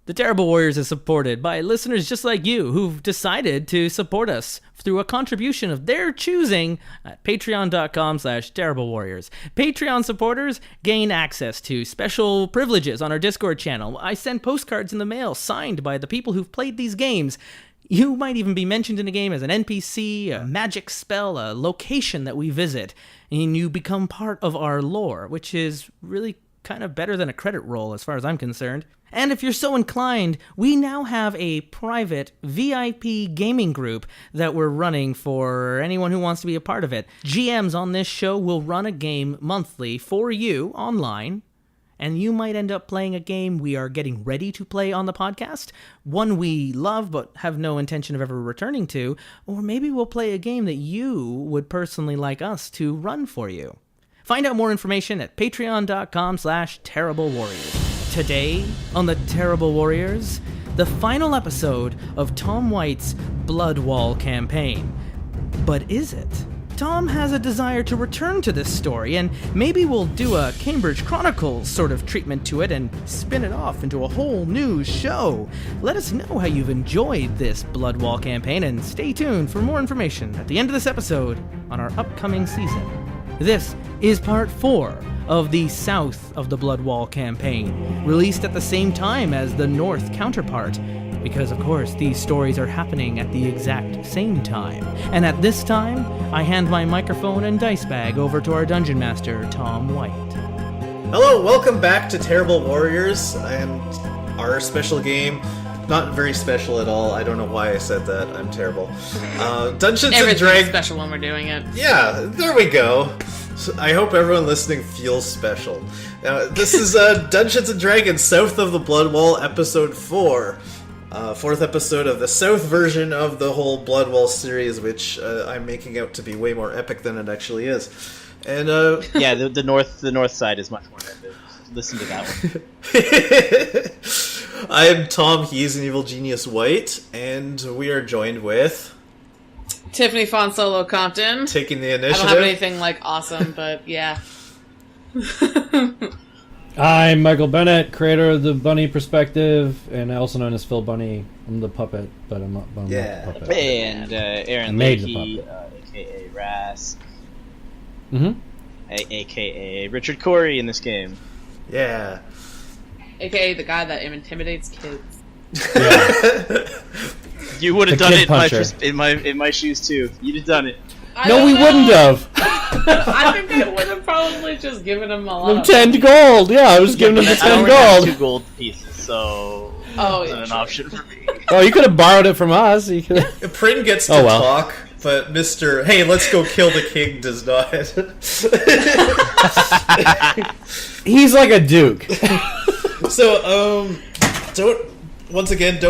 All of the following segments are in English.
The Terrible Warriors is supported by listeners just like you who've decided to support us through a contribution of their choosing at patreon.com/terriblewarriors. Patreon supporters gain access to special privileges on our Discord channel. I send postcards in the mail signed by the people who've played these games. You might even be mentioned in a game as an NPC, a magic spell, a location that we visit, and you become part of our lore, which is really kind of better than a credit roll as far as I'm concerned. And if you're so inclined, we now have a private VIP gaming group that we're running for anyone who wants to be a part of it. GMs on this show will run a game monthly for you online, and you might end up playing a game we are getting ready to play on the podcast, one we love but have no intention of ever returning to, or maybe we'll play a game that you would personally like us to run for you. Find out more information at patreon.com/terriblewarriors. Today, on The Terrible Warriors, the final episode of Tom White's Bloodwall campaign. But is it? Tom has a desire to return to this story, and maybe we'll do a Cambridge Chronicles sort of treatment to it and spin it off into a whole new show. Let us know how you've enjoyed this Bloodwall campaign, and stay tuned for more information at the end of this episode on our upcoming season. This is part 4 of the South of the Bloodwall campaign, released at the same time as the North counterpart, because of course these stories are happening at the exact same time. And at this time, I hand my microphone and dice bag over to our Dungeon Master, Tom White. Hello, welcome back to Terrible Warriors, and our special game. Not very special at all. I don't know why I said that. I'm terrible. Dungeons and Dragons. Special when we're doing it. Yeah, there we go. So I hope everyone listening feels special. This is Dungeons and Dragons South of the Bloodwall, episode 4. Fourth episode of the South version of the whole Bloodwall series, which I'm making out to be way more epic than it actually is. And yeah, the north side is much more epic. Listen to that one. I am Tom, he is an evil genius White, and we are joined with Tiffany Fonsolo Compton. Taking the initiative. I don't have anything like awesome, but yeah. I'm Michael Bennett, creator of the Bunny Perspective, and also known as Phil Bunny. I'm the puppet, but I'm not the puppet. And Aaron Lahey, a.k.a. Rask. A.k.a. Richard Corey in this game. Yeah. AKA the guy that intimidates kids. Yeah. You would have done it in my shoes too. You'd have done it. No, we wouldn't have. I think I would have probably just given him a lot. 10 gold. Yeah, I was giving him the 10 gold. 2 gold pieces, so it's an option for me. Oh, you could have borrowed it from us. Prin gets to talk, but Mr. Hey, let's go kill the king does not. He's like a duke. So, don't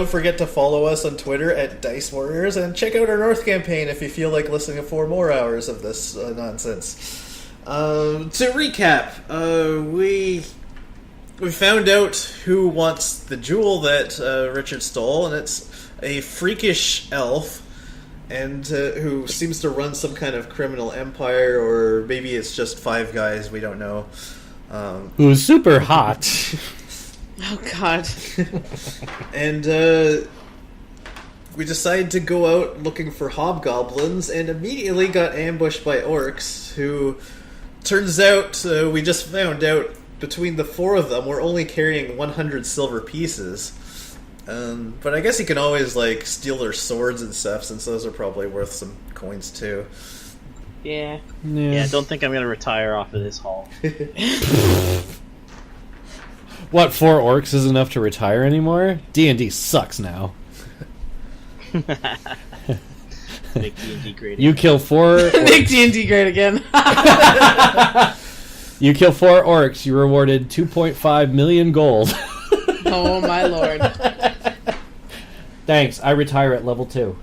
forget to follow us on Twitter at Dice Warriors, and check out our North campaign if you feel like listening to 4 more hours of this nonsense. To recap, we found out who wants the jewel that Richard stole, and it's a freakish elf, and who seems to run some kind of criminal empire, or maybe it's just 5 guys, we don't know. Who's super hot. Oh, God. And we decided to go out looking for hobgoblins, and immediately got ambushed by orcs, who, turns out, we just found out, between the 4 of them, we're only carrying 100 silver pieces. But I guess you can always, steal their swords and stuff, since those are probably worth some coins, too. Yeah. Yeah, don't think I'm going to retire off of this haul. What, 4 orcs is enough to retire anymore? D&D sucks now. Make D&D great again. You kill 4 orcs. Make D&D great again. You kill 4 orcs, you rewarded 2.5 million gold. Oh my lord. Thanks, I retire at level 2.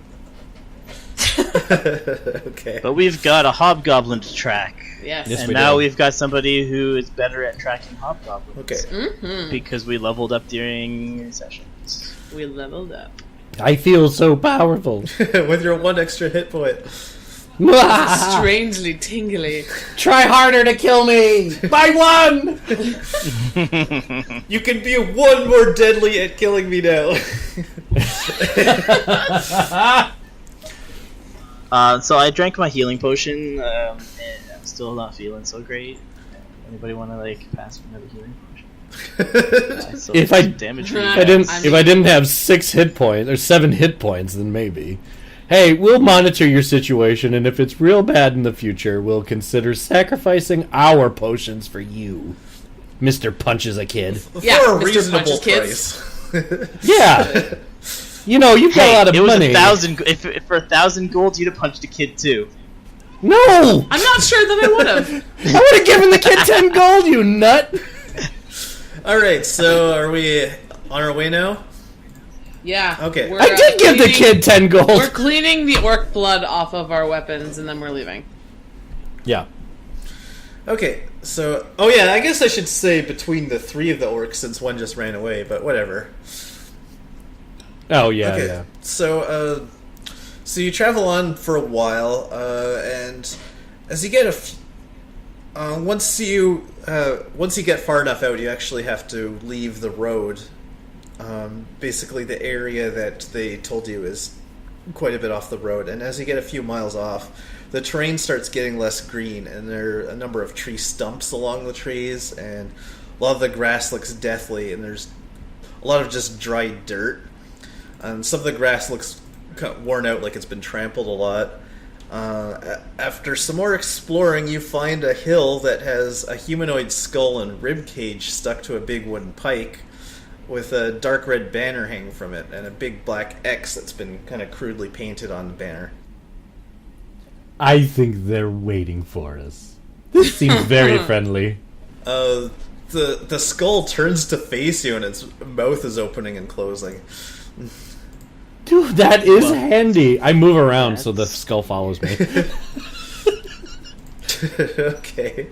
Okay. But we've got a hobgoblin to track. Yes. Yes, And we now do. we've got somebody who is better at tracking hobgoblins. Okay. Mm-hmm. Because we leveled up during sessions. We leveled up. I feel so powerful. With your 1 extra hit point. Strangely tingly. Try harder to kill me! By one! You can be one more deadly at killing me now. So I drank my healing potion, and I'm still not feeling so great. Anybody want to pass for another healing potion? If I damage for you I guys. if I didn't have 6 hit points or 7 hit points, then maybe. Hey, we'll monitor your situation, and if it's real bad in the future, we'll consider sacrificing our potions for you. Mr. Punches a Kid. Yeah, For a Mr. reasonable Punches kids. price. Yeah. You know, you've got a lot of it was money. 1,000. If for 1,000 gold, you'd have punched a kid too. No! I'm not sure that I would have. I would have given the kid 10 gold, you nut! Alright, so are we on our way now? Yeah. Okay. we're, I did give the cleaning- kid 10 gold! We're cleaning the orc blood off of our weapons, and then we're leaving. Yeah. Okay, so... Oh yeah, I guess I should say between the 3 of the orcs since one just ran away, but whatever. Oh, yeah, Okay, yeah. so you travel on for a while, and as you get once you get far enough out, you actually have to leave the road. Basically, the area that they told you is quite a bit off the road, and as you get a few miles off, the terrain starts getting less green, and there are a number of tree stumps along the trees, and a lot of the grass looks deathly, and there's a lot of just dry dirt. Some of the grass looks worn out, like it's been trampled a lot. After some more exploring, you find a hill that has a humanoid skull and rib cage stuck to a big wooden pike, with a dark red banner hanging from it, and a big black X that's been kind of crudely painted on the banner. I think they're waiting for us. This seems very friendly. The skull turns to face you, and its mouth is opening and closing. Dude, that is handy. I move around so the skull follows me. Okay.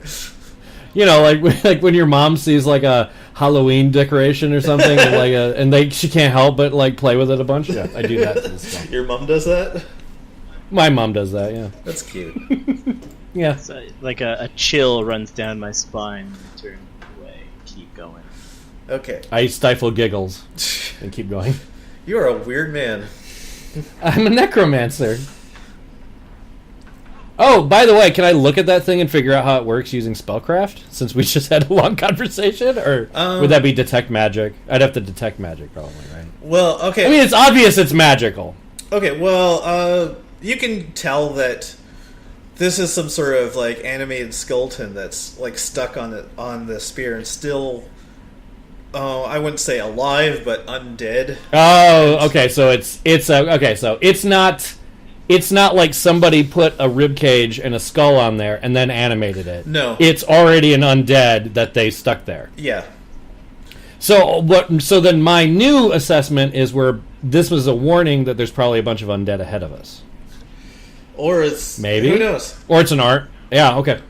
You know, like when your mom sees a Halloween decoration or something, and she can't help but play with it a bunch. Yeah, I do that to the skull. Your mom does that? My mom does that. Yeah. That's cute. Yeah. So, a chill runs down my spine. I turn away, keep going. Okay. I stifle giggles and keep going. You are a weird man. I'm a necromancer. Oh, by the way, can I look at that thing and figure out how it works using spellcraft? Since we just had a long conversation, or would that be detect magic? I'd have to detect magic, probably, right? Well, okay. I mean, it's obvious it's magical. Okay, well, you can tell that this is some sort of animated skeleton that's stuck on the spear and still, I wouldn't say alive, but undead. Oh, okay. So it's not like somebody put a rib cage and a skull on there and then animated it. No, it's already an undead that they stuck there. Yeah. So then my new assessment is where this was a warning that there's probably a bunch of undead ahead of us. Or it's maybe, who knows? Or it's an art. Yeah. Okay.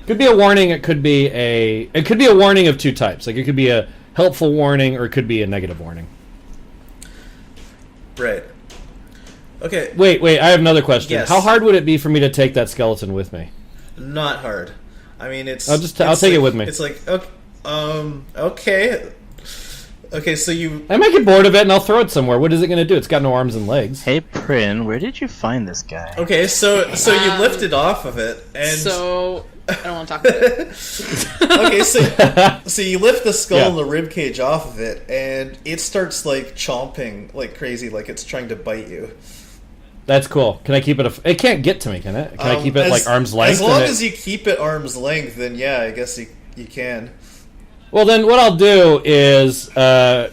Could be a warning. It could be a warning of 2 types. It could be a helpful warning, or it could be a negative warning. Right. Okay. Wait. I have another question. Yes. How hard would it be for me to take that skeleton with me? Not hard. I mean, I'll take it with me. It's okay. Okay, so you... I might get bored of it and I'll throw it somewhere. What is it going to do? It's got no arms and legs. Hey, Prin, where did you find this guy? Okay, so you lift it off of it, and... So... I don't want to talk about it. Okay, so you lift the skull and the rib cage off of it, and it starts chomping like crazy, like it's trying to bite you. That's cool. Can I keep it? It can't get to me, can it? Can I keep it arm's length? As long as you keep it arm's length, then yeah, I guess you can. Well, then what I'll do is I'll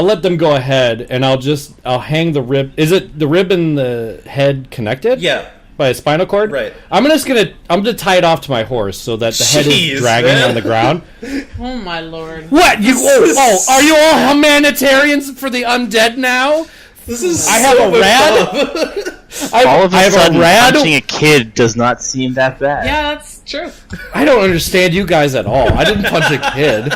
let them go ahead, and I'll hang the rib. Is it the rib and the head connected? Yeah. By a spinal cord? Right. I'm gonna tie it off to my horse so that the head is dragging on the ground. Oh my lord! What you? Are you all humanitarians for the undead now? This is. I have a rad. All of a sudden, rad. Punching a kid does not seem that bad. Yeah, that's true. I don't understand you guys at all. I didn't punch a kid.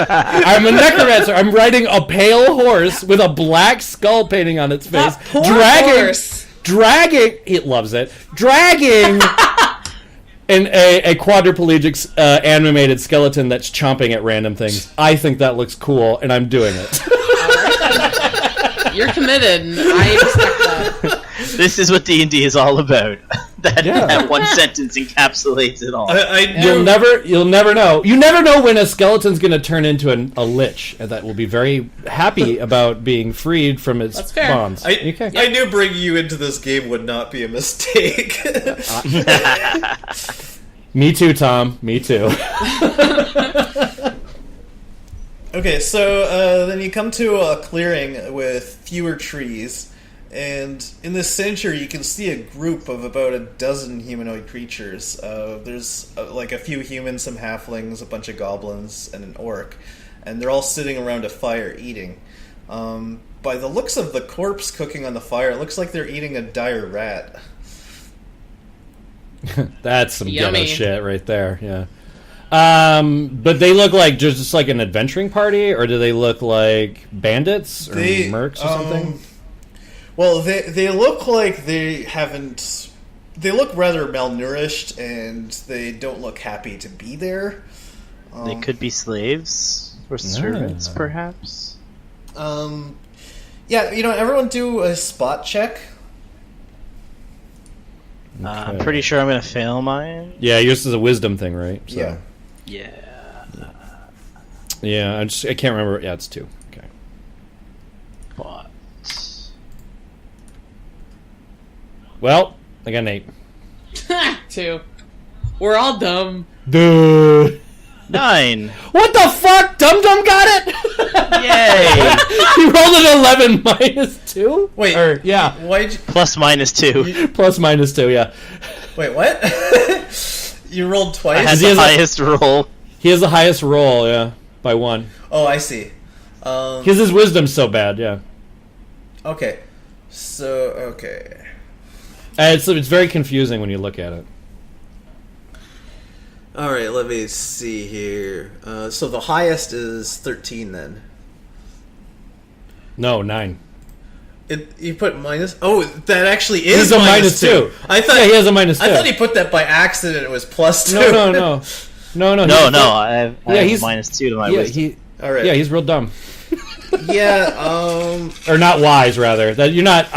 I'm a necromancer. I'm riding a pale horse with a black skull painting on its face, That poor horse. dragging. It loves it. Dragging a quadriplegic animated skeleton that's chomping at random things. I think that looks cool, and I'm doing it. You're committed. And I respect that. This is what D&D is all about. That one sentence encapsulates it all. You'll never know. You never know when a skeleton's going to turn into a lich, and that will be very happy about being freed from its bonds. I knew bringing you into this game would not be a mistake. Me too, Tom. Me too. Okay, so then you come to a clearing with fewer trees. And in this center, you can see a group of about a dozen humanoid creatures. There's like a few humans, some halflings, a bunch of goblins, and an orc. And they're all sitting around a fire eating. By the looks of the corpse cooking on the fire, it looks like they're eating a dire rat. That's some ghetto Yummy. shit right there, yeah. But they look like just like an adventuring party, or do they look like bandits or mercs or something? Well, they look like they haven't... They look rather malnourished, and they don't look happy to be there. They could be slaves or servants, perhaps. Yeah, everyone do a spot check. I'm pretty sure I'm going to fail mine. Yeah, yours is a wisdom thing, right? So. Yeah. Yeah, I can't remember. Yeah, it's 2. Okay. But... Well, I got an 8. 2. We're all dumb. Duh. 9. What the fuck? Dum Dum got it? Yay! He rolled an 11 minus 2? Wait, yeah. Why'd you... Plus minus 2. Plus minus 2, yeah. Wait, what? You rolled twice? I had the highest roll. He has the highest roll, yeah, by 1. Oh, I see. Because his wisdom's so bad, yeah. Okay. So, okay. It's very confusing when you look at it. Alright, let me see here. So the highest is 13 then. No, 9. You put minus... Oh, that actually is He's a minus 2. I thought, yeah, he has a minus 2. I thought he put that by accident. It was plus 2. No. I have minus 2 to my wisdom. All right. Yeah, he's real dumb. Yeah, Or not wise, rather. That you're not...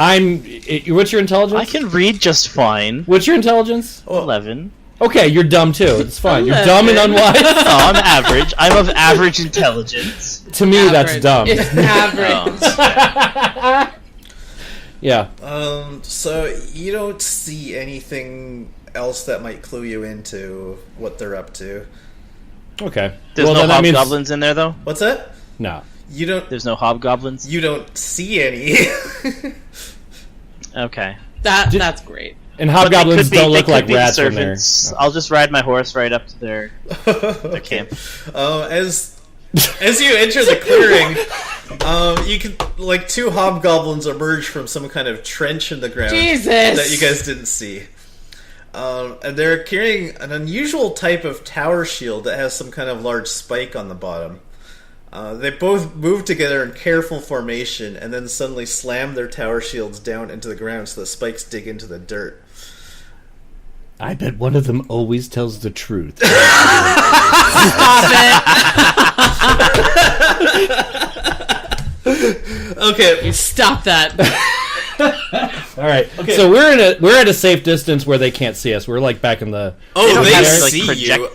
What's your intelligence? I can read just fine. What's your intelligence? 11. Okay, you're dumb too. It's fine. You're dumb and unwise. No, I'm average. I'm of average intelligence. To me, that's dumb. It's average. Yeah. So you don't see anything else that might clue you into what they're up to. Okay. There's no hobgoblins in there, though? What's that? No. You don't... There's no hobgoblins? You don't see any. Okay. That's great. And hobgoblins don't look like rats in there. I'll just ride my horse right up to their camp. As you enter the clearing, you can 2 hobgoblins emerge from some kind of trench in the ground that you guys didn't see. And they're carrying an unusual type of tower shield that has some kind of large spike on the bottom. They both move together in careful formation and then suddenly slam their tower shields down into the ground so the spikes dig into the dirt. I bet one of them always tells the truth. Stop it. Okay. Stop that. All right. Okay. So we're at a safe distance where they can't see us. We're back in the... Oh, they have, see you.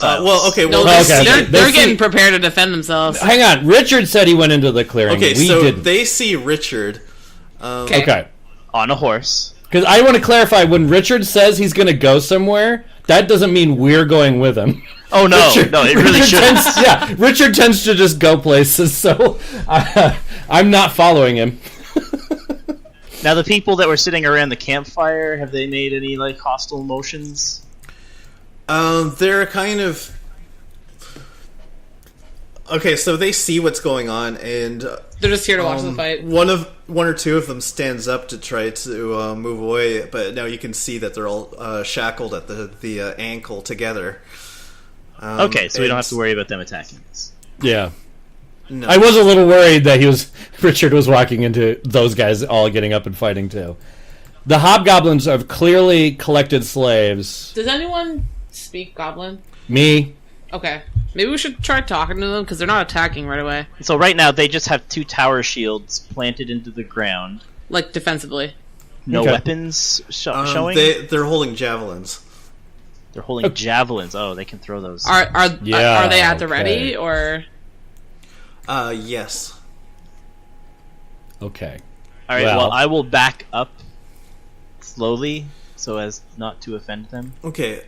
They're getting prepared to defend themselves. Hang on. Richard said he went into the clearing. Okay, we so didn't. they see Richard. Okay. On a horse. Because I want to clarify, when Richard says he's going to go somewhere, that doesn't mean we're going with him. Oh, no. Richard, No, it really shouldn't. Richard tends to just go places, so I'm not following him. Now, the people that were sitting around the campfire, have they made any, hostile motions? They're kind of... Okay, so they see what's going on, and... They're just here to watch the fight. One or two of them stands up to try to move away, but now you can see that they're all shackled at the ankle together. Okay, so we don't have to worry about them attacking us. Yeah. No. I was a little worried that Richard was walking into those guys all getting up and fighting too. The hobgoblins have clearly collected slaves. Does anyone speak Goblin? Me. Okay. Maybe we should try talking to them, because they're not attacking right away. So right now, they just have 2 tower shields planted into the ground. Like, defensively. No Okay. weapons showing? They're holding javelins. They're holding javelins. Oh, they can throw those. Are they at the okay. ready, or... Yes. Okay. Alright, Well- well, I will back up slowly, so as not to offend them. Okay,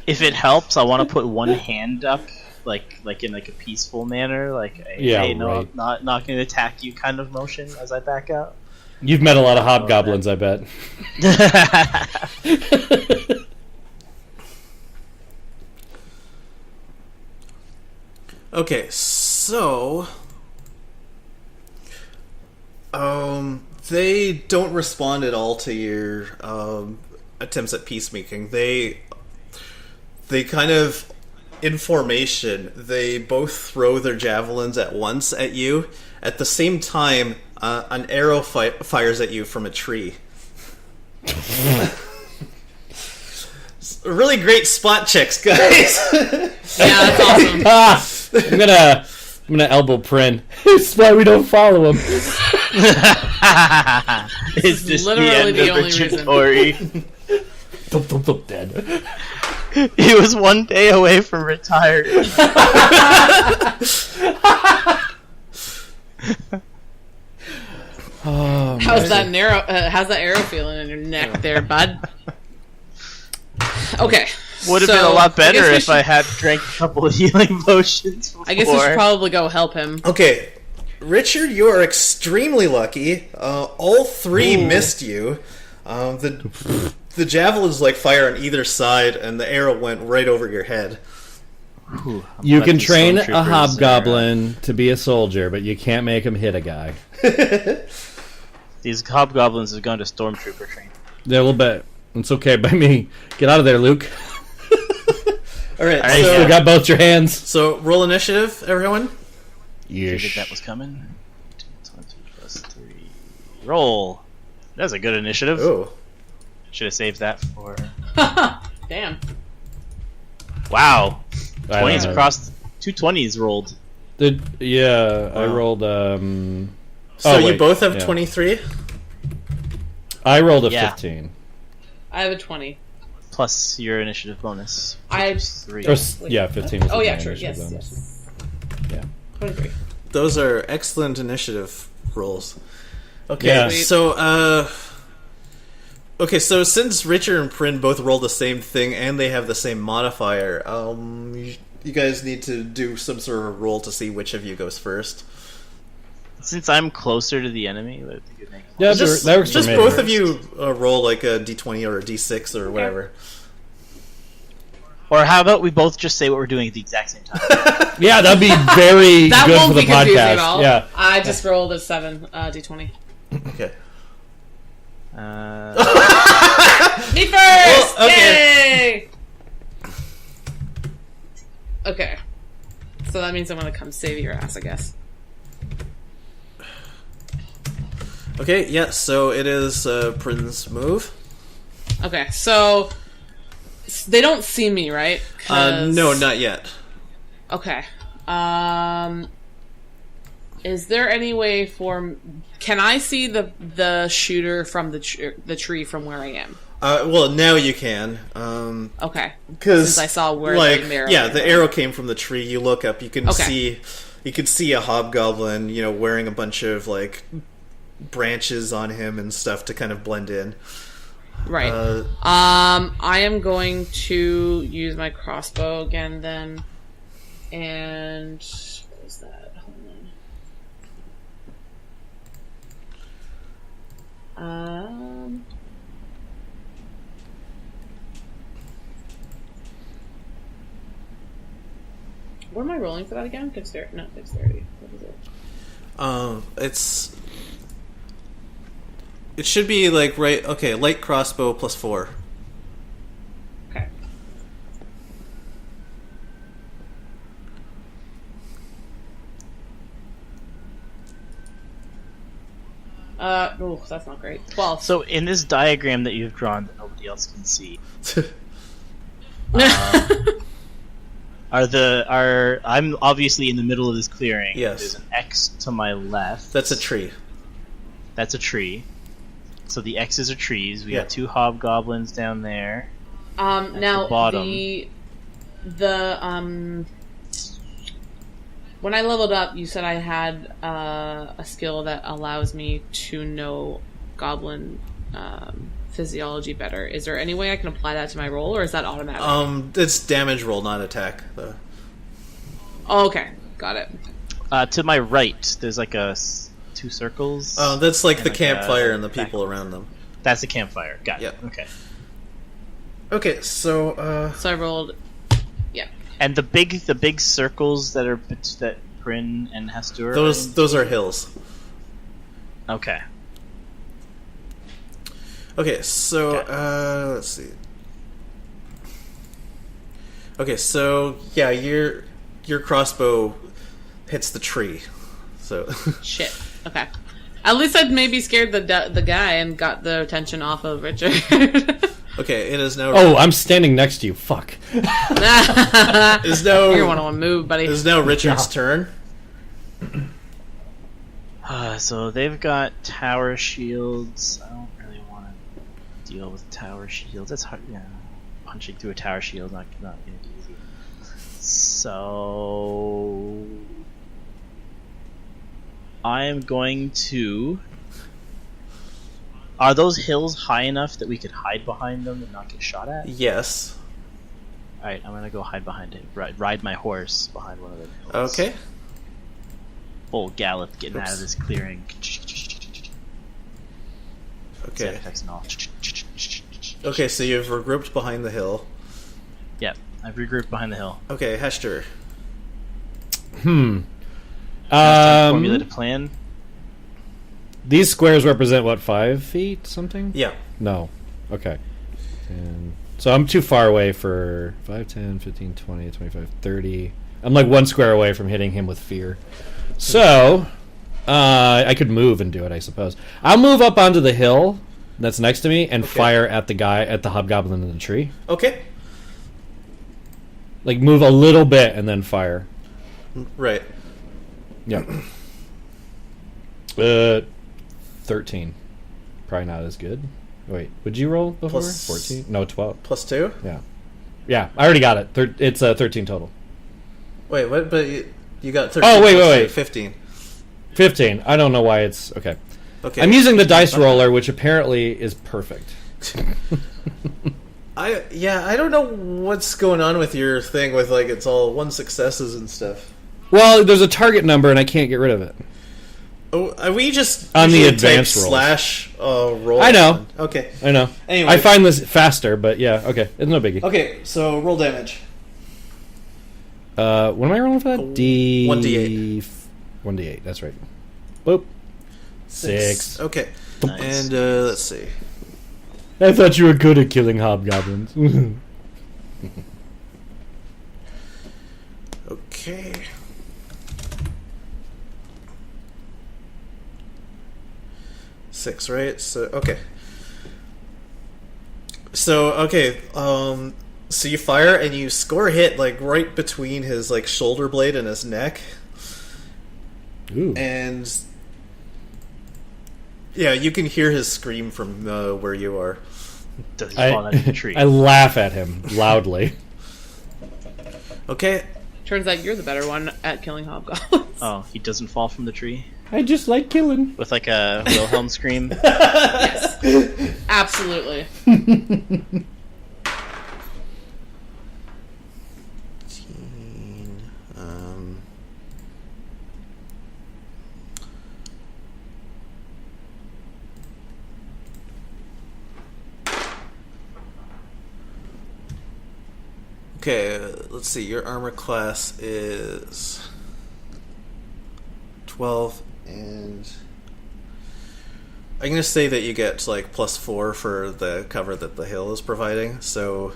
If it helps, I want to put one hand up, like in a peaceful manner, like a, Yeah, hey, no, right. I'm not going to attack you kind of motion as I back up. You've met a lot of hobgoblins, I bet. okay, so... they don't respond at all to your, attempts at peacemaking. They kind of... in formation, they both throw their javelins at once at you. At the same time, an arrow fires at you from a tree. Really great spot checks, guys. Yeah, that's awesome. I'm gonna elbow Prin. That's why we don't follow him. Is this literally the the end of only Richard reason. Torrey? Thump, dead. He was one day away from retiring. Oh, How's that arrow feeling in your neck there, bud? Okay. Would have so been a lot better I guess we if I had drank a couple of healing potions before. I guess we should probably go help him. Okay, Richard, you are extremely lucky. All 3 missed you. The javelins fire on either side, and the arrow went right over your head. You can These train stormtroopers a hobgoblin to be a soldier, but you can't make him hit a guy. These hobgoblins have gone to stormtrooper training. Yeah, a little bit. It's okay by me. Get out of there, Luke. All right, Alright, You got both your hands. so roll initiative, everyone. Figured that was coming. 20 plus 3. Roll. That's a good initiative. Oh, Should have saved that for. Damn. Wow. I don't 20s know. across. 2 20s rolled. I rolled. so you wait, both have yeah. 23. I rolled a Yeah. 15. I have a 20. Plus your initiative bonus. I have 3. Or, 15 was Oh my yeah, true. initiative Yes, bonus. yes. Yeah. 23. Those are excellent initiative rolls. Okay, Yeah. so so since Richard and Prin both rolled the same thing and they have the same modifier, you guys need to do some sort of roll to see which of you goes first. Since I'm closer to the enemy, I think it makes Yeah, Just, that works just for me. both of you roll like a d20 or a d6 or whatever. Or how about we both just say what we're doing at the exact same time? Yeah, that'd be very That good won't for the be confusing podcast. at all. Yeah. I just rolled a 7 d20. Okay. Me first! Well, okay. Yay! Okay. So that means I'm gonna come save your ass, I guess. Okay, yeah, so it is Prin's move. Okay, so they don't see me, right? 'Cause- No, not yet. Okay. Is there any way for... Can I see the shooter from the tree from where I am? Well, now you can. Okay. Because Since I saw where the arrow yeah, came the from. arrow came from the tree. You look up, you can Okay. see a hobgoblin, wearing a bunch of branches on him and stuff to kind of blend in. Right. I am going to use my crossbow again then. And what was that? Hold on. What am I rolling for that again? Dexterity. Not dexterity. What is it? It should be light crossbow plus 4. Okay. that's not great. 12. So in this diagram that you've drawn that nobody else can see, I'm obviously in the middle of this clearing. Yes. There's an X to my left. That's a tree. That's a tree. So the X's are trees. We Yeah. got 2 hobgoblins down there. Now the bottom. When I leveled up, you said I had a skill that allows me to know goblin physiology better. Is there any way I can apply that to my roll, or is that automatic? It's damage roll, not attack. Though. Oh, okay, got it. To my right, there's like 2 circles. Oh, that's like the like campfire a and the people around them. That's a campfire. Got it. Yep. Okay. Okay, so So I rolled. Yeah. And the big circles that Bryn and Hestur. those are hills. Okay. Okay, so let's see. Okay, so yeah, your crossbow hits the tree. So Shit. Okay. At least I'd maybe scared the guy and got the attention off of Richard. okay, it is now. Oh, I'm standing next to you. Fuck. Is now You're one on move, buddy. It is now Richard's turn. So they've got tower shields. I don't really want to deal with tower shields. That's hard. Yeah, punching through a tower shield not gonna be easy. So I am going to. Are those hills high enough that we could hide behind them and not get shot at? Yes. All right, I'm gonna go hide behind it. Ride my horse behind one of the hills. Okay. Full gallop, getting out of this clearing. Okay. Effects and all. Okay, so you've regrouped behind the hill. Yep, I've regrouped behind the hill. Okay, Hester. Formulate a plan. These squares represent what, 5 feet something? Yeah. No. Okay. And so I'm too far away for 5, 10, 15, 20, 25, 30. I'm like 1 square away from hitting him with fear. So I could move and do it, I suppose. I'll move up onto the hill that's next to me and fire at the hobgoblin in the tree. Okay. Like move a little bit and then fire. Right. Yep. 13. Probably not as good. Wait, would you roll before? Plus- 14? No, 12. +2? Yeah. Yeah, I already got it. It's 13 total. Wait, what? But you got 13. Oh, wait, plus wait, two, wait. 15. 15. I don't know why it's... Okay. Okay. I'm using the dice roller, which apparently is perfect. I don't know what's going on with your thing with, like, it's all 1 successes and stuff. Well, there's a target number, and I can't get rid of it. Oh, we just On the usually advanced type rolls. /roll. I know. Okay. I know. Anyway. I find this faster, but yeah, okay. It's no biggie. Okay, so roll damage. What am I rolling for that? 1d8. 1d8, that's right. Boop. 6. Okay. Nice. And let's see. I thought you were good at killing hobgoblins. Okay. Six, right? So okay. So you fire and you score a hit like right between his like shoulder blade and his neck, Ooh. and yeah, you can hear his scream from where you are. Does he fall out of the tree? I laugh at him loudly. Okay. Turns out you're the better one at killing hobgoblins. Oh, he doesn't fall from the tree I just like killing. with like a Wilhelm scream. Yes. Absolutely. Okay, let's see. Your armor class is 12, and I'm gonna say that you get like +4 for the cover that the hill is providing. So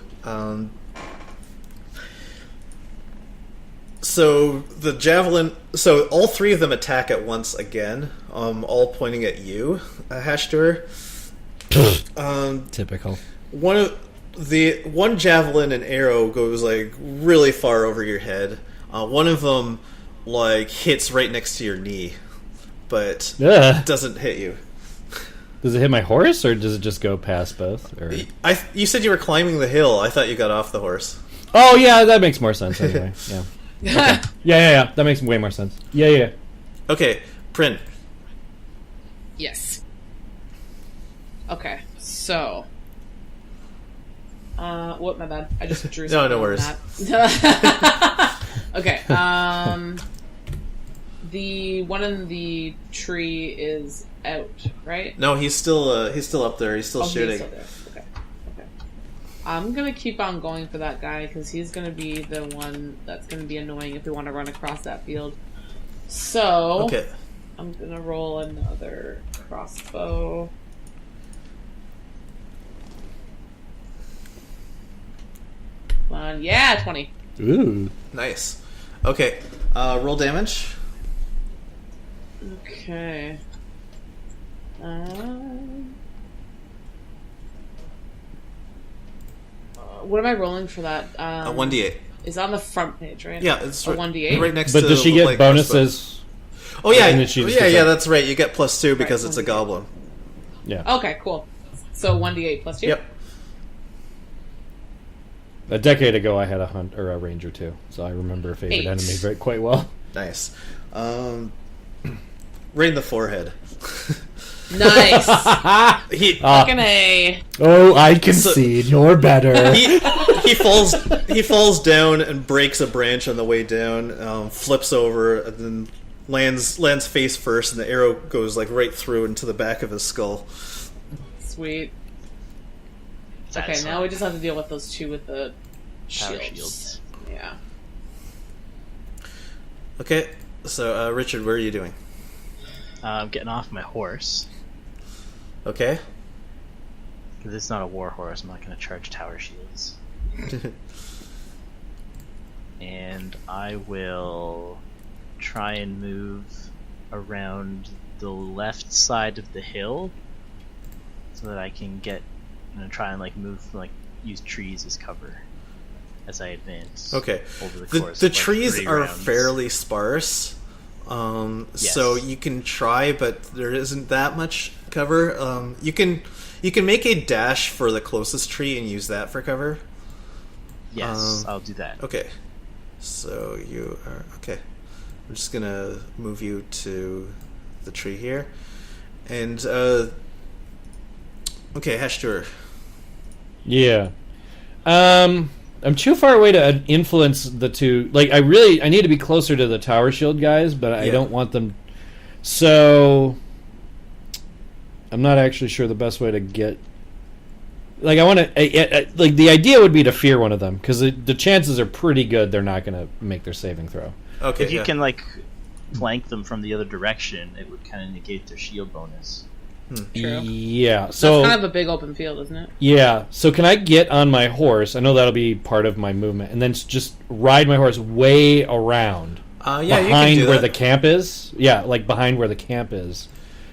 So the javelin. So all three of them attack at once again. All pointing at you, Hashtur. Typical. One javelin and arrow goes like really far over your head. One of them like hits right next to your knee, but doesn't hit you. Does it hit my horse, or does it just go past both? Or... You said you were climbing the hill. I thought you got off the horse. Oh yeah, that makes more sense anyway. Yeah. Okay. Yeah. That makes way more sense. Yeah. Okay, Prin. Yes. Okay, so... what? My bad. I just drew something no worries. on that. Okay, the one in the tree is out, right? No, he's still up there. He's still shooting. He's still there. Okay. I'm gonna keep on going for that guy, because he's gonna be the one that's gonna be annoying if we want to run across that field. So... Okay. I'm gonna roll another crossbow. Come on, yeah, 20. Ooh. Nice. Okay, roll damage. Okay. What am I rolling for that? 1d8. It's on the front page, right? Yeah, it's a 1d8. right next But to. does she get like, bonuses? Oh yeah, And then she just gets yeah. up. That's right. You get +2 because Right, it's a 1d8. goblin. Yeah. Okay, cool. So 1d8 plus 2? Yep. A decade ago, I had a hunt or a ranger too, so I remember a favorite 8. enemy quite well. Nice. Right in the forehead. Nice. He Fucking A. Oh, I concede. You're better. he falls down and breaks a branch on the way down. Flips over and then lands face first, and the arrow goes like right through into the back of his skull. Sweet. Okay, That's now we just have to deal with those two with the Power shields. shields. Yeah. Okay, so Richard, where are you doing? I'm getting off my horse. Okay. Because it's not a war horse, I'm not going to charge tower shields. And I will try and move around the left side of the hill so that I can get, try and use trees as cover as I advance. Okay. Over the course The of, trees 3 are rounds. fairly sparse. Yes. So you can try, but there isn't that much cover. You can make a dash for the closest tree and use that for cover. Yes, I'll do that. Okay. So you are okay. I'm just gonna move you to the tree here, and okay, Hashtur. Yeah. I'm too far away to influence the two. Like, I need to be closer to the tower shield guys, but I don't want them. So, I'm not actually sure the best way to get. Like, I want to. Like, the idea would be to fear one of them, because the chances are pretty good they're not going to make their saving throw. Okay. If you can flank them from the other direction, it would kind of negate their shield bonus. True. Yeah. So That's kind of a big open field, isn't it? yeah. So can I get on my horse? I know that'll be part of my movement, and then just ride my horse way around Yeah, you can behind do where that. the camp is. Yeah, like behind where the camp is.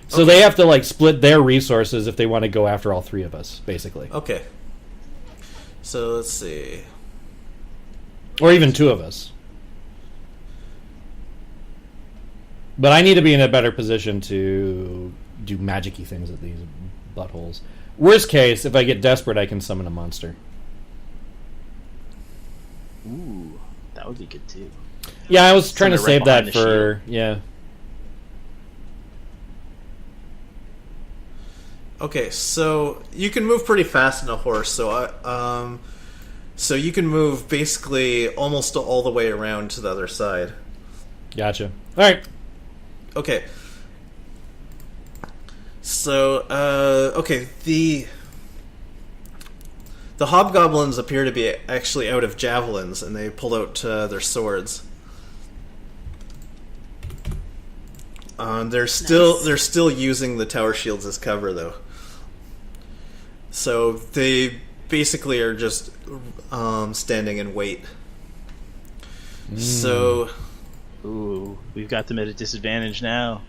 So they have to split their resources if they want to go after all three of us, basically, Okay. So let's see. or even two of us. But I need to be in a better position to do magic-y things at these buttholes. Worst case, if I get desperate, I can summon a monster. Ooh, that would be good too. Yeah, I was trying to Summon it save right that behind the for... Yeah. Okay, so you can move pretty fast in a horse. So so you can move basically almost all the way around to the other side. Gotcha. All right. Okay. So, okay, the hobgoblins appear to be actually out of javelins, and they pull out their swords. They're still using the tower shields as cover, though. So they basically are just standing in wait. So Ooh, we've got them at a disadvantage now.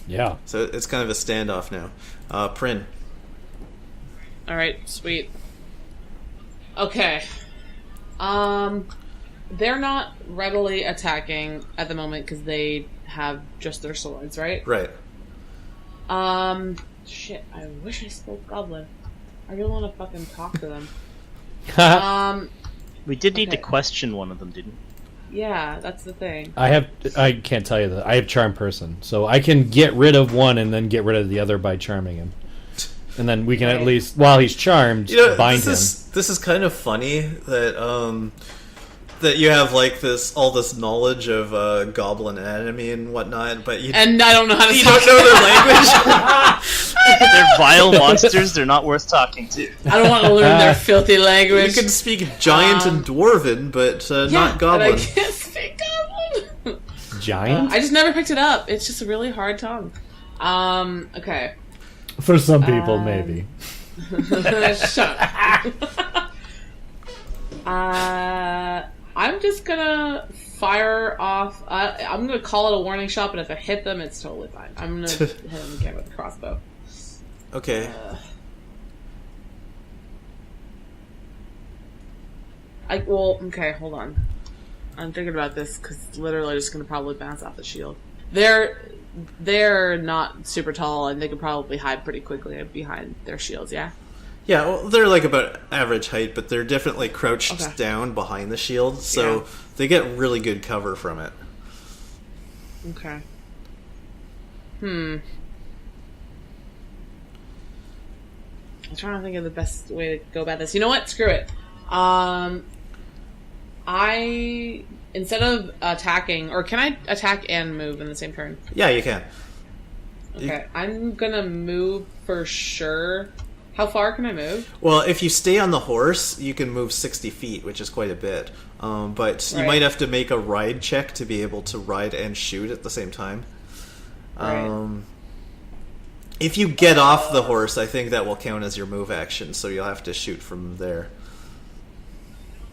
Yeah. so it's kind of a standoff now. Prin. All right, sweet. Okay. They're not readily attacking at the moment because they have just their swords, right? Right. Shit. I wish I spoke Goblin. I really want to fucking talk to them. We did need to Okay. question one of them, didn't we? Yeah, that's the thing. I can't tell you that. I have charm person, so I can get rid of one and then get rid of the other by charming him. And then we can at Right. least, while he's charmed, You know, bind him. this is kind of funny that that you have like all this knowledge of goblin anatomy and whatnot, but And I don't know how to you talk. don't know their language. They're vile monsters. They're not worth talking to. I don't want to learn their filthy You language. can speak giant and dwarven, but not goblin. But I can't speak Goblin. Giant? I just never picked it up. It's just a really hard tongue. Okay. For some people, maybe. Shut up. I'm just gonna fire off. I'm gonna call it a warning shot, but if I hit them, it's totally fine. I'm gonna hit them again with the crossbow. Okay. Okay, hold on. I'm thinking about this because it's literally just gonna probably bounce off the shield. They're not super tall, and they can probably hide pretty quickly behind their shields. Yeah. Yeah, well, they're like about average height, but they're definitely crouched Okay. down behind the shield, so Yeah. they get really good cover from it. Okay. I'm trying to think of the best way to go about this. You know what? Screw it. I instead of attacking, or can I attack and move in the same turn? Yeah, you can. Okay, I'm gonna move for sure. How far can I move? Well, if you stay on the horse, you can move 60 feet, which is quite a bit. But you Right. might have to make a ride check to be able to ride and shoot at the same time. Right. If you get off the horse, I think that will count as your move action, so you'll have to shoot from there.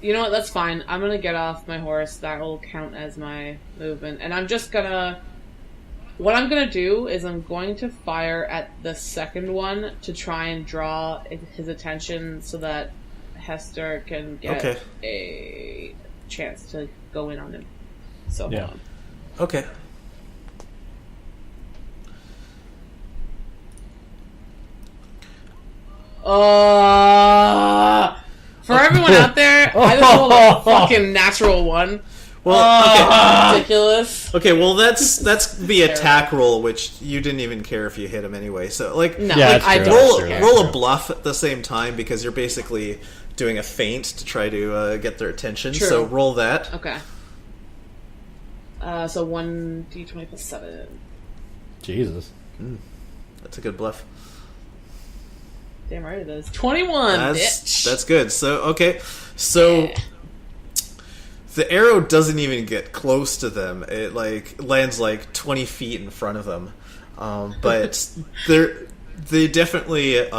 You know what? That's fine. I'm gonna get off my horse. That will count as my movement, and I'm just gonna. What I'm gonna do is I'm going to fire at the second one to try and draw his attention so that Hester can get Okay. a chance to go in on him. So hold Yeah. on. Okay. For everyone out there, I just rolled a fucking natural one. Well, Ridiculous. okay. Well, that's the attack roll, which you didn't even care if you hit him anyway. So, like, No, Yeah, like, that's I true. don't roll care. roll a bluff at the same time because you're basically doing a feint to try to get their attention. True. So roll that. Okay. So 1d20 plus 7. Jesus. That's a good bluff. Damn right it is. 21, bitch. That's good. So okay, so Yeah. the arrow doesn't even get close to them. It like lands like 20 feet in front of them, but they definitely It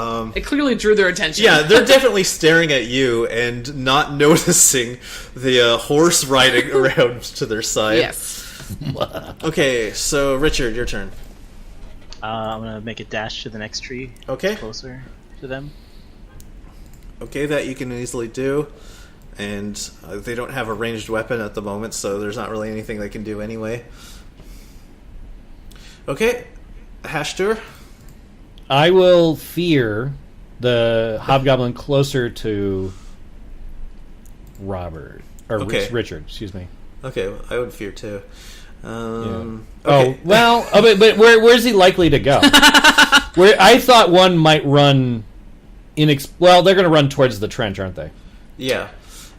clearly drew their attention. yeah, they're definitely staring at you and not noticing the horse riding around to their side. Yes. Okay, so Richard, your turn. I'm gonna make a dash to the next tree, Okay. closer to them. Okay, that you can easily do. And they don't have a ranged weapon at the moment, so there's not really anything they can do anyway. Okay, Hashtur. I will fear the hobgoblin closer to Robert. Or Okay. Richard, excuse me. Okay, I would fear too. Oh, Okay. well, but where's he likely to go? Where I thought one might run well, they're going to run towards the trench, aren't they? Yeah.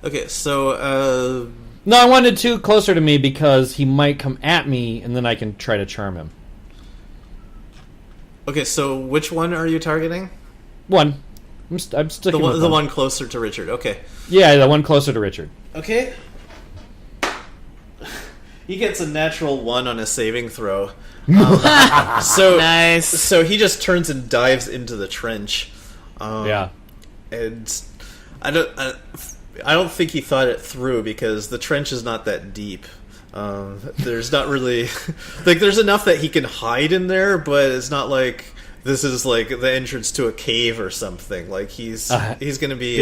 Okay, so, No, I wanted two closer to me because he might come at me, and then I can try to charm him. okay, so which one are you targeting? One. I'm sticking with The one closer to Richard. Okay. Yeah, the one closer to Richard. Okay. He gets a natural 1 on a saving throw. So Nice. So he just turns and dives into the trench. Yeah. And I don't. I don't think he thought it through because the trench is not that deep. There's not really like there's enough that he can hide in there, but it's not like this is like the entrance to a cave or something. Like he's gonna be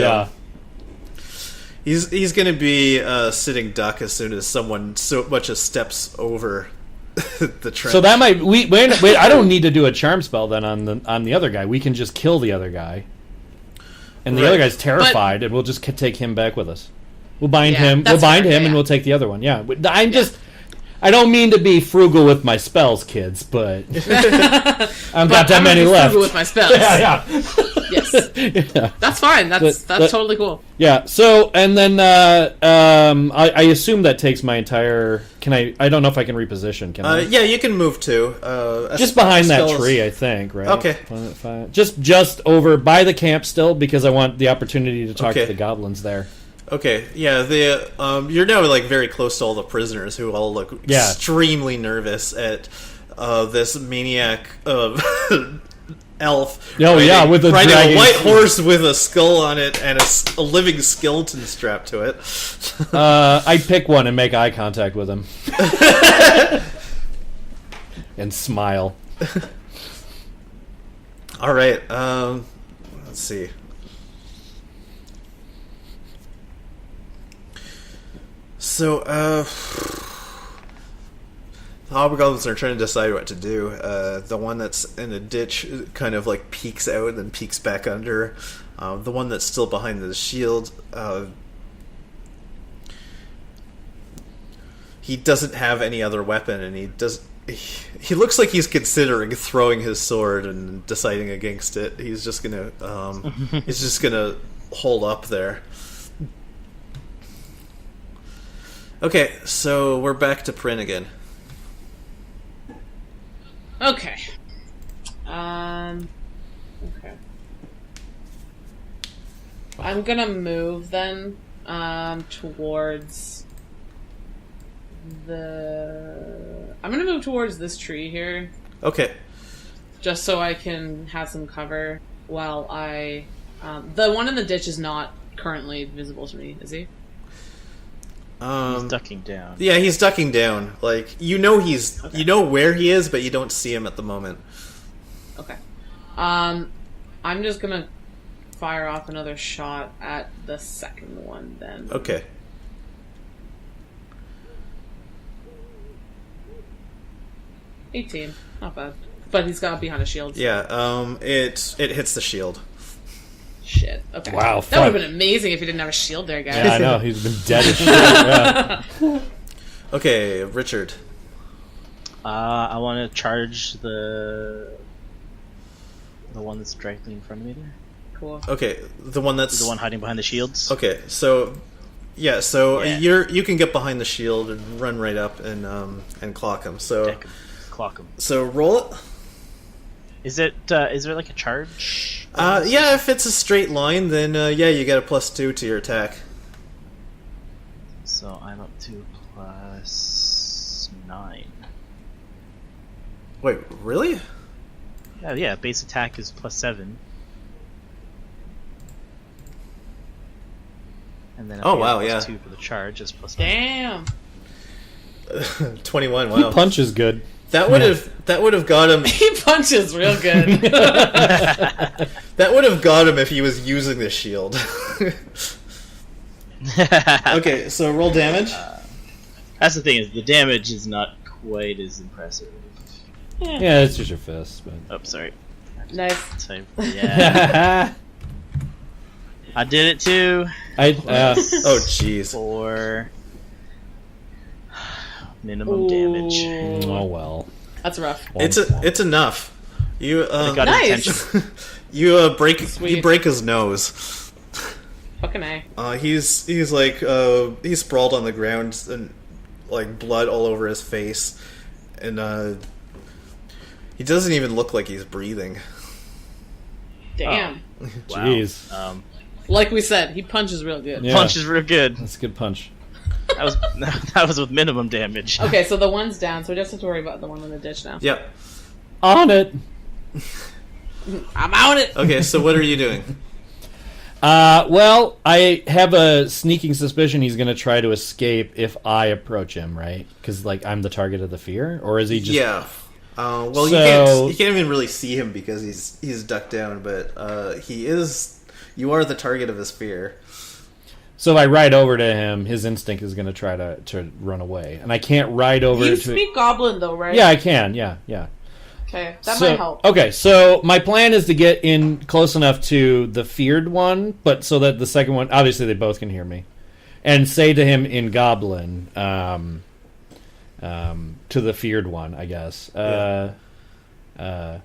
he's gonna be sitting duck as soon as someone so much as steps over the trench. So that might wait. I don't need to do a charm spell then on the other guy. We can just kill the other guy, and the other guy's terrified, and we'll just take him back with us. We'll bind him. We'll bind him, and we'll take the other one. Yeah, I don't mean to be frugal with my spells, kids, but I've got that many left. Frugal with my spells. Yeah. Yes. Yeah. That's fine. That's totally cool. Yeah. So, and then I assume that takes my entire. Can I don't know if I can reposition. Can I? Yeah, you can move too. Just behind that tree, I think. Right. Okay. Just over by the camp still, because I want the opportunity to talk to the goblins there. Okay, yeah, you're now like very close to all the prisoners who all look extremely nervous at this maniac elf. Oh yeah, with a riding a white horse with a skull on it and a living skeleton strapped to it. I pick one and make eye contact with him, and smile. All right, let's see. So, the hobgoblins are trying to decide what to do. The one that's in a ditch kind of like peeks out and then peeks back under. The one that's still behind the shield, he doesn't have any other weapon, and he looks like he's considering throwing his sword and deciding against it. He's just gonna hold up there. Okay, so we're back to Prin again. Okay. Okay. I'm gonna move then towards I'm gonna move towards this tree here. Okay. Just so I can have some cover while I the one in the ditch is not currently visible to me, is he? He's ducking down. Yeah, he's ducking down. Like you know where he is, but you don't see him at the moment. Okay. I'm just gonna fire off another shot at the second one then. Okay. $18. Not bad. But he's got behind a shield. Yeah, it hits the shield. Shit. Okay. Wow. That would have been amazing if he didn't have a shield there, guys. Yeah, I know. He's been dead as shit. Yeah. Okay, Richard. I want to charge the one that's directly in front of me there. Cool. Okay, the one hiding behind the shields. Okay, so you can get behind the shield and run right up and clock him. So clock him. So roll it. Is there like a charge? Yeah, if it's a straight line, then you get a +2 to your attack. So I'm up to +9. Wait, really? Yeah. Base attack is +7. And then +2 for the charge is +9. Damn. 21. Wow. He punches good. That would have got him. He punches real good. That would have got him if he was using the shield. Okay, so roll damage. That's the thing, is the damage is not quite as impressive. Yeah, it's just your fist. But... Oh, sorry. Nice. So, yeah. I did it too. Oh, jeez. For minimum damage. Oh well. That's rough. It's enough. You nice. You break his nose. Fucking A. He's like he's sprawled on the ground and like blood all over his face, and he doesn't even look like he's breathing. Damn. Oh. Jeez. Wow. Like we said, he punches real good. Yeah. Punches real good. That's a good punch. That was with minimum damage. Okay, so the one's down, so we just have to worry about the one in the ditch now. Yep. On it. I'm on it. Okay, so what are you doing? Well, I have a sneaking suspicion he's going to try to escape if I approach him, right? Because, like, I'm the target of the fear? Or is he just... Yeah. Well, So- you can't even really see him because he's ducked down, but he is... You are the target of his fear. So if I ride over to him, his instinct is going to try to run away. And I can't ride over You to... speak Goblin, though, right? Yeah, I can. Yeah. Okay, that So- might help. Okay, so my plan is to get in close enough to the feared one, but so that the second one, obviously they both can hear me, and say to him in Goblin, to the feared one, I guess. I'm trying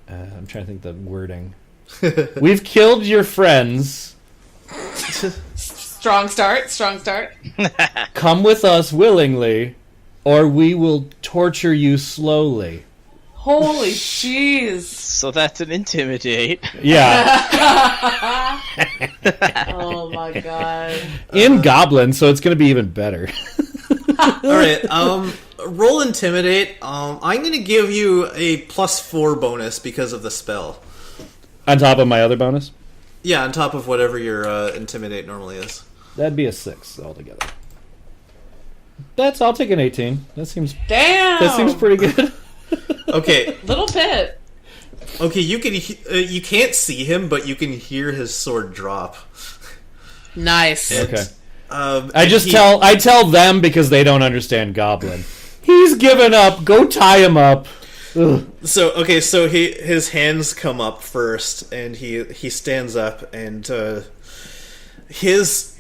to think the wording. We've killed your friends. Strong start. Come with us willingly, or we will torture you slowly. Holy jeez. So that's an intimidate. Yeah. Oh my god. In Goblin, so it's going to be even better. Alright, roll Intimidate. I'm going to give you a +4 bonus because of the spell. On top of my other bonus? Yeah, on top of whatever your Intimidate normally is. That'd be a 6 altogether. I'll take an 18. That seems pretty good. Okay, Little bit. okay, you can't see him, but you can hear his sword drop. Nice. Okay. I I tell them because they don't understand Goblin. He's given up. Go tie him up. Ugh. So his hands come up first, and he stands up, and he's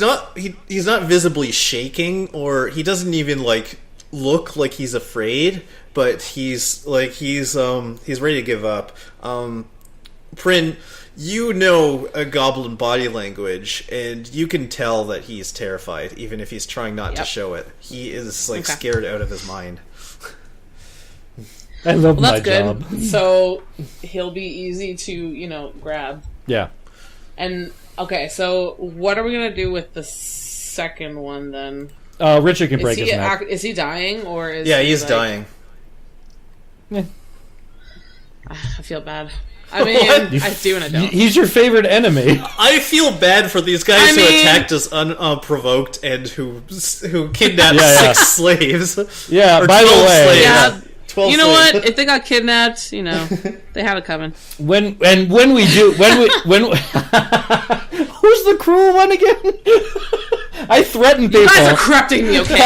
not visibly shaking, or he doesn't even like look like he's afraid, but he's ready to give up. Prin, you know a goblin body language, and you can tell that he's terrified, even if he's trying not to show it. He is scared out of his mind. I love Well, my that's job. good. So he'll be easy to, grab. Yeah. And okay, so what are we gonna do with the second one then? Richard can break his neck. Is he dying or is Yeah, he, he's like- dying. I feel bad. I mean, I do and I don't. He's your favorite enemy. I feel bad for these guys who mean- attacked us unprovoked and who kidnapped Yeah. 6 slaves. Yeah, Or by the 12 way, slaves. Yeah. 12 You know slaves. what? If they got kidnapped, they had it coming. when we who's the cruel one again? I threaten people. You guys are corrupting me, okay?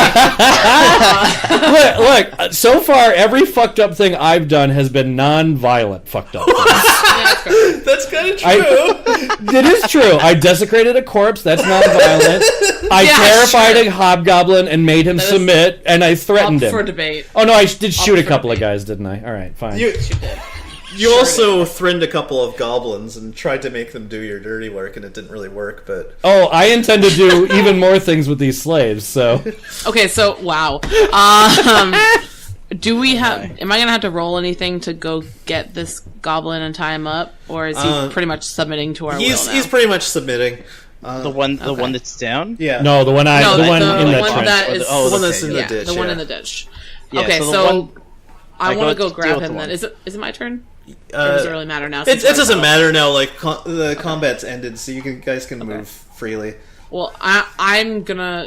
Look, so far every fucked up thing I've done has been non-violent fucked up things. Yeah, that's fair. That's kind of true. It is true. I desecrated a corpse. That's non-violent. I Yeah, terrified sure. a hobgoblin and made him That is submit, and I threatened Up him. for debate. Oh no, I did shoot a for couple of debate. guys, didn't I? All right, fine. You also threatened a couple of goblins and tried to make them do your dirty work, and it didn't really work. But Oh, I intend to do even more things with these slaves. So Okay, so wow. Do we have? Am I gonna have to roll anything to go get this goblin and tie him up, or is he pretty much submitting to our will now? he's pretty much submitting. The one that's down. Yeah. no, the one in the the one trench. that is Oh, the one that's in the yeah, ditch. the one yeah. in the ditch. Yeah, Okay, so the so one- I want to go deal grab with him the then. one. Is it my turn? Or does it really matter now? It since we're doesn't both- matter now. Like the combat's ended, so guys can move freely. Well,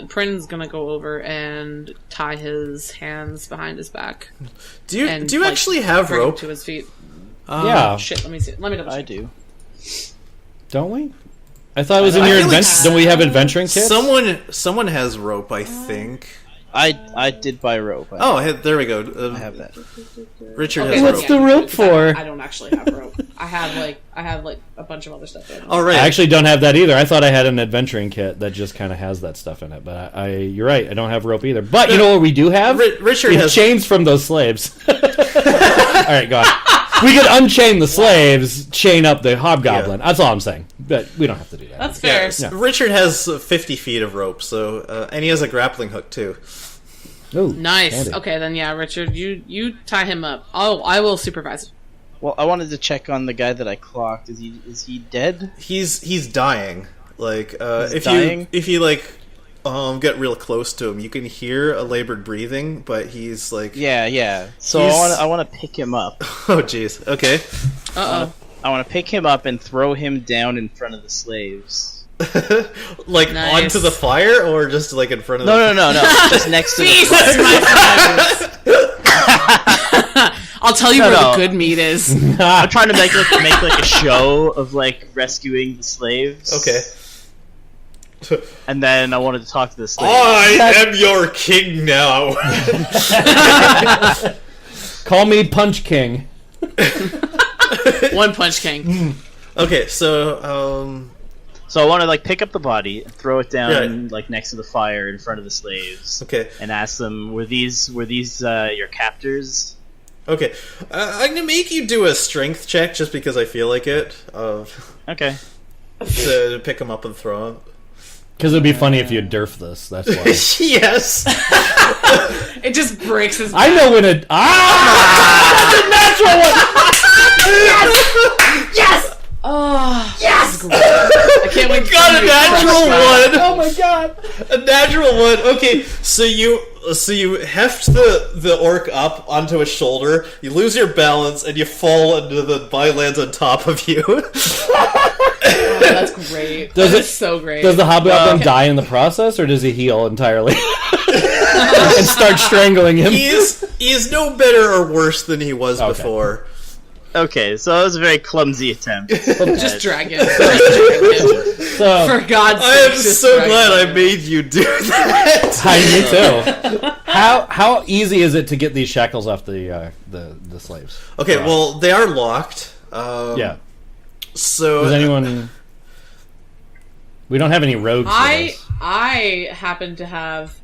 Prin's gonna go over and tie his hands behind his back. Do you And, actually have bring him rope? to his feet? Yeah, Shit, let me see. Let me double check. I do. don't we? I thought it was in I your feel like adventure. Don't we have adventuring kits? Someone has rope, I think. I did buy rope. Oh, there we go. I have that. Richard Okay, has What's rope. the rope for? I don't actually have rope. I have like a bunch of other stuff. That I don't All right. I actually don't have that either. I thought I had an adventuring kit that just kind of has that stuff in it. But you're right. I don't have rope either. But you know what we do have? Richard We have has chains from those slaves. All right, go on. We could unchain the slaves, chain up the hobgoblin. That's all I'm saying. But we don't have to do that. That's fair. Yeah, Richard has 50 feet of rope, so and he has a grappling hook too. Ooh, Nice. handy. Okay, then yeah, Richard, you tie him up. I will supervise. Well, I wanted to check on the guy that I clocked. Is he dead? He's dying. Like if dying? you get real close to him, you can hear a labored breathing, but he's like Yeah. So He's- I want to pick him up. oh jeez. Okay. Uh I want to pick him up and throw him down in front of the slaves. Like Nice. onto the fire, or just like in front of No, just next to the Feast, fire. my friends. I'll tell you No, where no. the good meat is. I'm trying to make like a show of like rescuing the slaves. Okay. And then I wanted to talk to the slaves. I am your king now. Call me Punch King. One Punch King. Okay, so So I want to like pick up the body and throw it down Right. like next to the fire in front of the slaves. okay, And ask them, were these your captors? okay. I'm gonna make you do a strength check just because I feel like it. Okay. To pick him up and throw him. Because it'd be funny if you derf this. That's why. Yes. It just breaks his I know when it. That's a natural one. Oh, yes! I can't wait. Got a natural one. Oh my god. A natural one. Okay, so you heft the orc up onto his shoulder. You lose your balance and you fall into the body lands on top of you. Oh, that's great. Does That's it- so great. Does the hobgoblin die in the process, or does he heal entirely and start strangling him? He is no better or worse than he was Okay. before. Okay, so that was a very clumsy attempt. Just drag it. Just drag it. So, For God's I sake, am just so drag glad it. I made you do that. me too. How easy is it to get these shackles off the slaves? Okay, well they are locked. Yeah. So Does anyone? We don't have any rogues. with us. I happen to have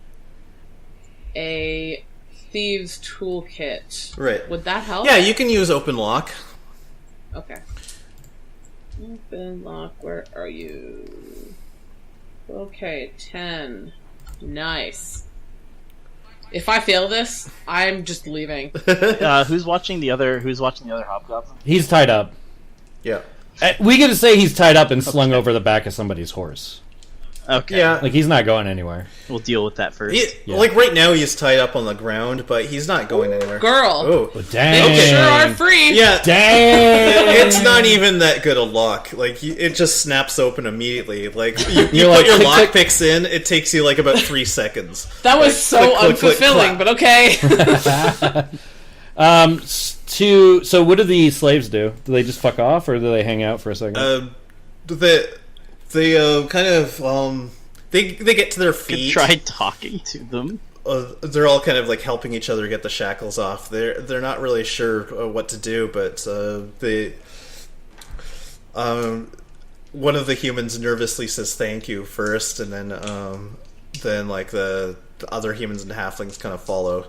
a thieves toolkit. Right. Would that help? Yeah, you can use open lock. Okay. Open lock. Where are you? Okay, 10. Nice. If I fail this, I'm just leaving. Who's watching the other hobgoblin? He's tied up. Yeah. We get to say he's tied up and slung over the back of somebody's horse. Okay. Yeah. Like he's not going anywhere. We'll deal with that first. Yeah. Like right now he's tied up on the ground, but he's not going anywhere. Girl, Oh. But dang. they sure are free. Yeah. Dang. It's not even that good a lock. Like it just snaps open immediately. Like you You're put like, your click, lock click. picks in, it takes you like about 3 seconds. That was so click, click, click, unfulfilling, clap. but okay. So what do the slaves do? Do they just fuck off, or do they hang out for a second? They kind of they get to their Could feet. try talking to them. They're all kind of like helping each other get the shackles off. They're not really sure what to do, but they one of the humans nervously says thank you first, and then like the other humans and halflings kind of follow.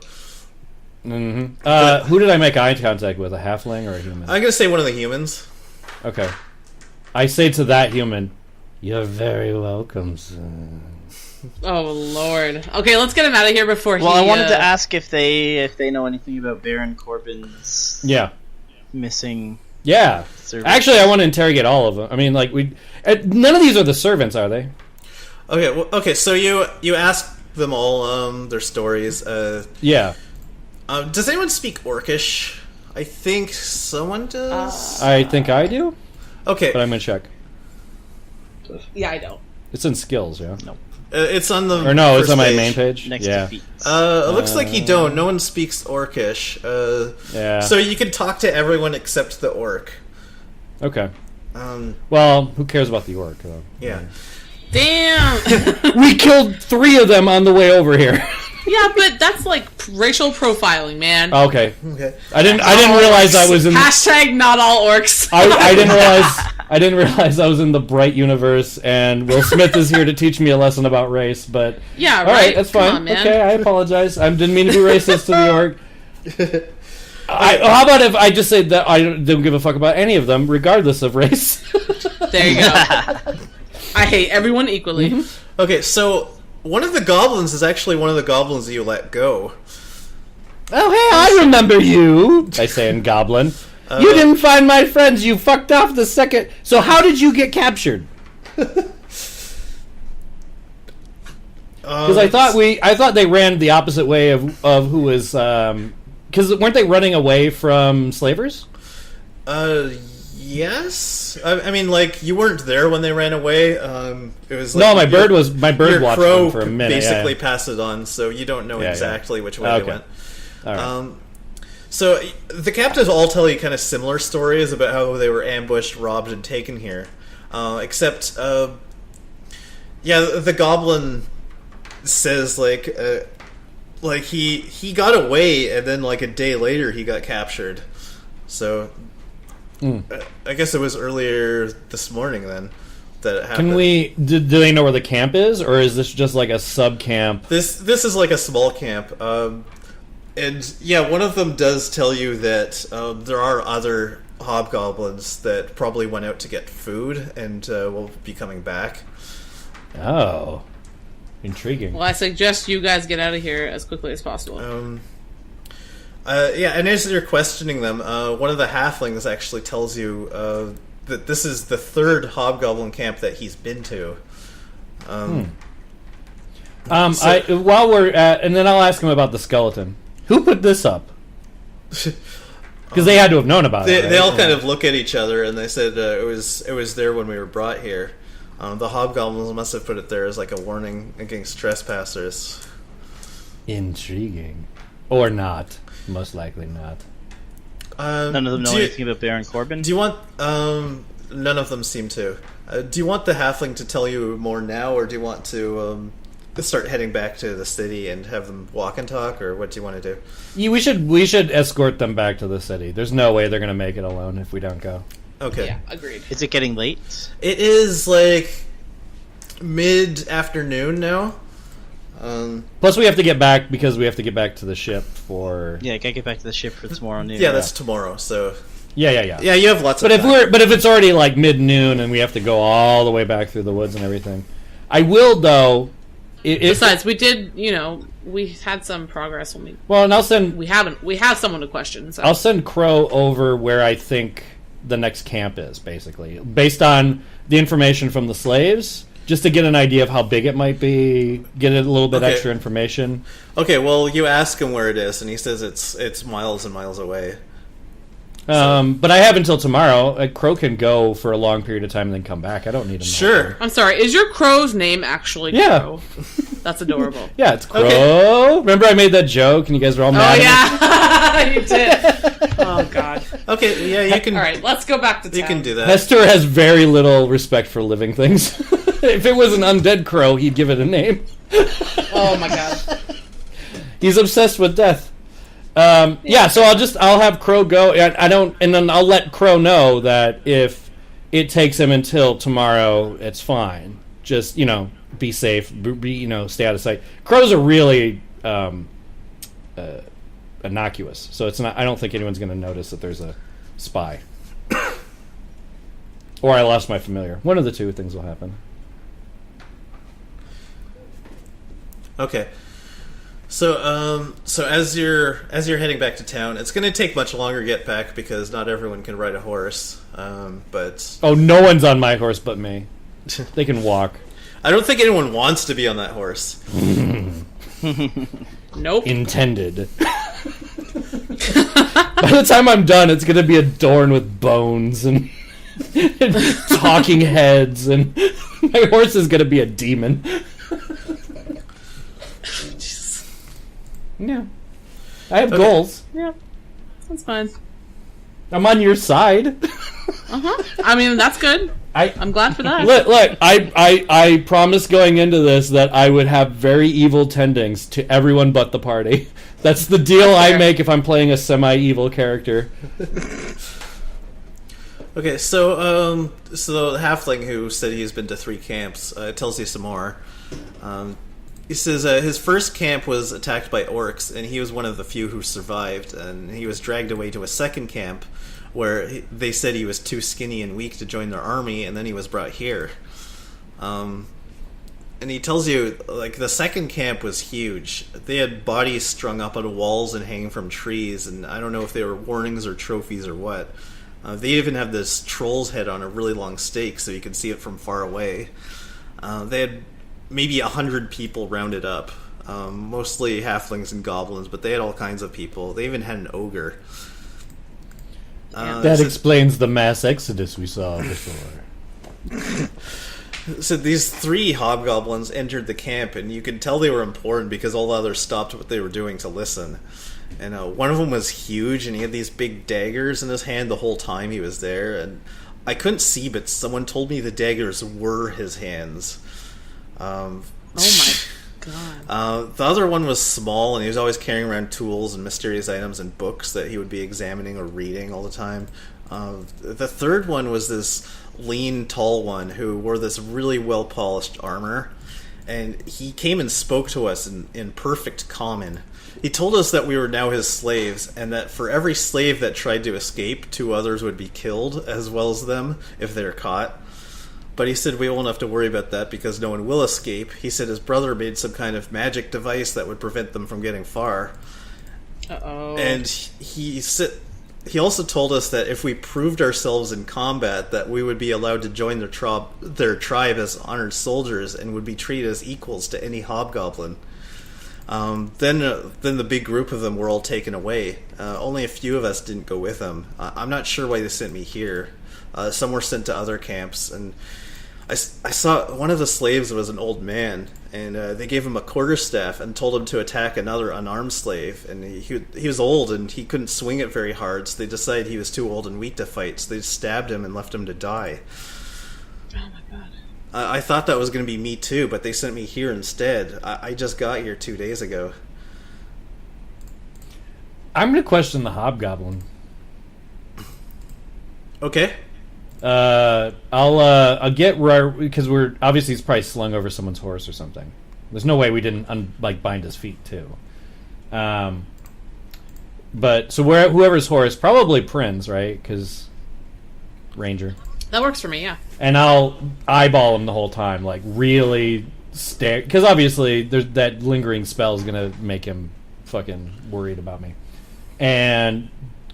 Who did I make eye contact with? A halfling or a human? I'm gonna say one of the humans. Okay. I say to that human, "You're very welcome, sir." Oh Lord. Okay, let's get him out of here before he. Well, I wanted to ask if they know anything about Baron Corbin's Yeah. missing Yeah. servants. Actually, I want to interrogate all of them. I mean, like none of these are the servants, are they? Okay, okay. So you ask them all their stories. Yeah. Does anyone speak Orcish? I think someone does. I think I do, Okay, but I'm gonna check. Yeah, I don't. It's in skills, yeah. No. it's on the Or no, it's first on my page. main page. Next yeah. to feet. It looks like you don't. No one speaks Orcish. Yeah. So you can talk to everyone except the orc. Okay. Um, Well, who cares about the orc, though? yeah. Damn. We killed 3 of them on the way over here. Yeah, but that's like racial profiling, man. Okay. Okay. I didn't realize I was in. Hashtag not all orcs. I didn't realize I was in the Bright universe, and Will Smith is here to teach me a lesson about race. But Yeah, all right. right, that's Come fine. on, man. Okay, I apologize. I didn't mean to be racist to the orc. How about if I just say that I don't give a fuck about any of them, regardless of race? There you go. I hate everyone equally. Okay, so one of the goblins is actually one of the goblins that you let go. Oh, hey, I remember you. I say in Goblin. You didn't find my friends. You fucked off the second. So how did you get captured? Because I thought they ran the opposite way of who was. Because weren't they running away from slavers? Yes, I mean, like, you weren't there when they ran away. It was like No, my bird watched crow them for a minute. basically yeah. passed it on, so you don't know Yeah, exactly which way Okay. they went. All right. So the captives all tell you kind of similar stories about how they were ambushed, robbed, and taken here. Except, the goblin says like he got away, and then like a day later he got captured. So I guess it was earlier this morning then that it happened. Can we? Do they know where the camp is, or is this just like a sub camp? This is like a small camp. And yeah, one of them does tell you that there are other hobgoblins that probably went out to get food and will be coming back. Oh, intriguing. Well, I suggest you guys get out of here as quickly as possible. And as you're questioning them, one of the halflings actually tells you that this is the third hobgoblin camp that he's been to. While we're at, and then I'll ask him about the skeleton. Who put this up? Because they had to have known about it. Right? They all kind of look at each other, and they said it was there when we were brought here. The hobgoblins must have put it there as like a warning against trespassers. Intriguing, or not? Most likely not. None of them know anything about Baron Corbin? Do you want... none of them seem to. Do you want the halfling to tell you more now, or do you want to start heading back to the city and have them walk and talk, or what do you want to do? Yeah, we should escort them back to the city. There's no way they're going to make it alone if we don't go. Okay. Yeah, agreed. Is it getting late? It is like mid-afternoon now. Plus, we have to get back because we have to get back to the ship for. Yeah, I gotta get back to the ship for tomorrow noon. Yeah, that's tomorrow. So Yeah. yeah, you have lots of But time. if it's already like mid-noon and we have to go all the way back through the woods and everything, I will though. Besides, we did, we had some progress when and I'll send. we have someone to question. So I'll send Crow over where I think the next camp is, basically, based on the information from the slaves, just to get an idea of how big it might be, get a little bit extra information. Okay, well, you ask him where it is, and he says it's miles and miles away. But I have until tomorrow. Crow can go for a long period of time and then come back. I don't need him. Sure. I'm sorry. Is your crow's name actually Yeah. Crow? That's adorable. Yeah, it's Crow. Okay. Remember I made that joke and you guys were all Oh mad at me? yeah, you did. Oh god. Okay, yeah, you can. All right, let's go back to town. You can do that. Hester has very little respect for living things. If it was an undead crow, he'd give it a name. Oh my god. He's obsessed with death. Yeah, so I'll have Crow go. And then I'll let Crow know that if it takes him until tomorrow, it's fine. Just be safe. Stay out of sight. Crows are really innocuous, so it's not. I don't think anyone's going to notice that there's a spy, or I lost my familiar. One of the two things will happen. Okay. So as you're heading back to town, it's going to take much longer to get back because not everyone can ride a horse. But no one's on my horse but me. They can walk. I don't think anyone wants to be on that horse. Nope. Intended. By the time I'm done, it's going to be adorned with bones and talking heads, and my horse is going to be a demon. Yeah. I have goals. Yeah. That's fine. I'm on your side. I mean, that's good. I'm glad for that. Look, I promised going into this that I would have very evil tendings to everyone but the party. That's the deal I make if I'm playing a semi-evil character. Okay, so the halfling who said he's been to 3 camps tells you some more. He says his first camp was attacked by orcs, and he was one of the few who survived, and he was dragged away to a second camp where they said he was too skinny and weak to join their army, and then he was brought here. And he tells you, like, the second camp was huge. They had bodies strung up on walls and hanging from trees, and I don't know if they were warnings or trophies or what. They even had this troll's head on a really long stake so you could see it from far away. They had maybe 100 people rounded up, mostly halflings and goblins, but they had all kinds of people. They even had an ogre. That explains the mass exodus we saw before. So these 3 hobgoblins entered the camp, and you could tell they were important because all the others stopped what they were doing to listen. And one of them was huge, and he had these big daggers in his hand the whole time he was there. And I couldn't see, but someone told me the daggers were his hands. Oh my god. The other one was small, and he was always carrying around tools and mysterious items and books that he would be examining or reading all the time. The third one was this lean, tall one who wore this really well-polished armor, and he came and spoke to us in perfect common. He told us that we were now his slaves, and that for every slave that tried to escape, 2 others would be killed, as well as them, if they were caught. But he said we won't have to worry about that because no one will escape. He said his brother made some kind of magic device that would prevent them from getting far. Uh-oh. And he also told us that if we proved ourselves in combat, that we would be allowed to join their tribe as honored soldiers and would be treated as equals to any hobgoblin. Then the big group of them were all taken away. Only a few of us didn't go with them. I'm not sure why they sent me here. Some were sent to other camps, and I saw one of the slaves was an old man, and they gave him a quarterstaff and told him to attack another unarmed slave. And he was old and he couldn't swing it very hard, so they decided he was too old and weak to fight. So they stabbed him and left him to die. Oh my god! I thought that was going to be me too, but they sent me here instead. I just got here 2 days ago. I'm going to question the hobgoblin. Okay. I'll get because we're obviously he's probably slung over someone's horse or something. There's no way we didn't bind his feet too. But so whoever's horse, probably Prin's, right? Because Ranger. That works for me, yeah. And I'll eyeball him the whole time, like really stare, because obviously there's that lingering spell is gonna make him fucking worried about me. And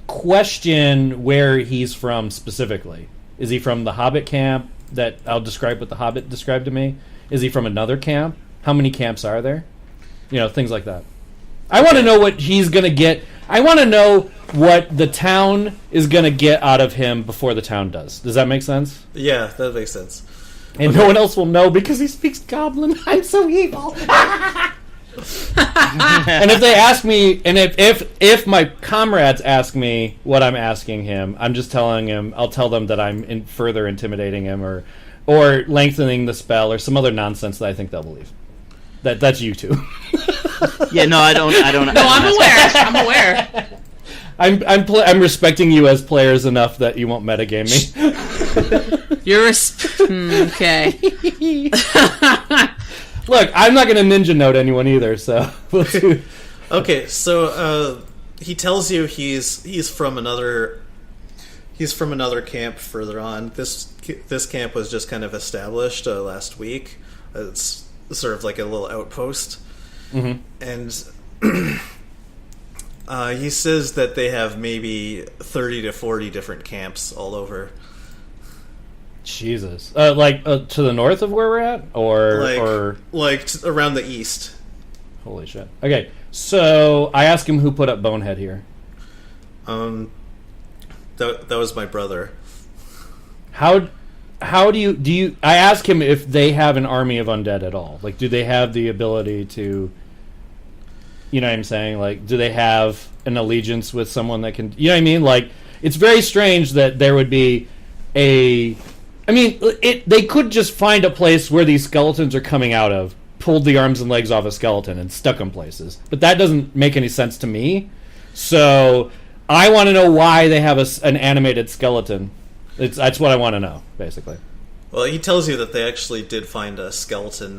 question where he's from specifically. Is he from the Hobbit camp that I'll describe what the Hobbit described to me? Is he from another camp? How many camps are there? Things like that. I want to know what he's going to get. I want to know what the town is going to get out of him before the town does. Does that make sense? Yeah, that makes sense. And no one else will know because he speaks Goblin. I'm so evil. And if they ask me, and if my comrades ask me what I'm asking him, I'm just telling him. I'll tell them that I'm further intimidating him, or lengthening the spell, or some other nonsense that I think they'll believe. That's you two. Yeah, no, I don't. No, I'm aware. I'm respecting you as players enough that you won't metagame me. You're okay. Look, I'm not going to ninja note anyone either, so we'll do. Okay, so he tells you he's from another camp further on. This camp was just kind of established last week. It's sort of like a little outpost, and he says that they have maybe 30 to 40 different camps all over. Jesus, to the north of where we're at, or around the east. Holy shit. Okay, so I asked him who put up Bonehead here. That was my brother. How do you? I ask him if they have an army of undead at all. Like, do they have the ability to? You know what I'm saying? Like, do they have an allegiance with someone that can? You know what I mean? Like, it's very strange that there would be a. I mean, they could just find a place where these skeletons are coming out of, pulled the arms and legs off a skeleton, and stuck them places. But that doesn't make any sense to me. So I want to know why they have an animated skeleton. That's what I want to know, basically. Well, he tells you that they actually did find a skeleton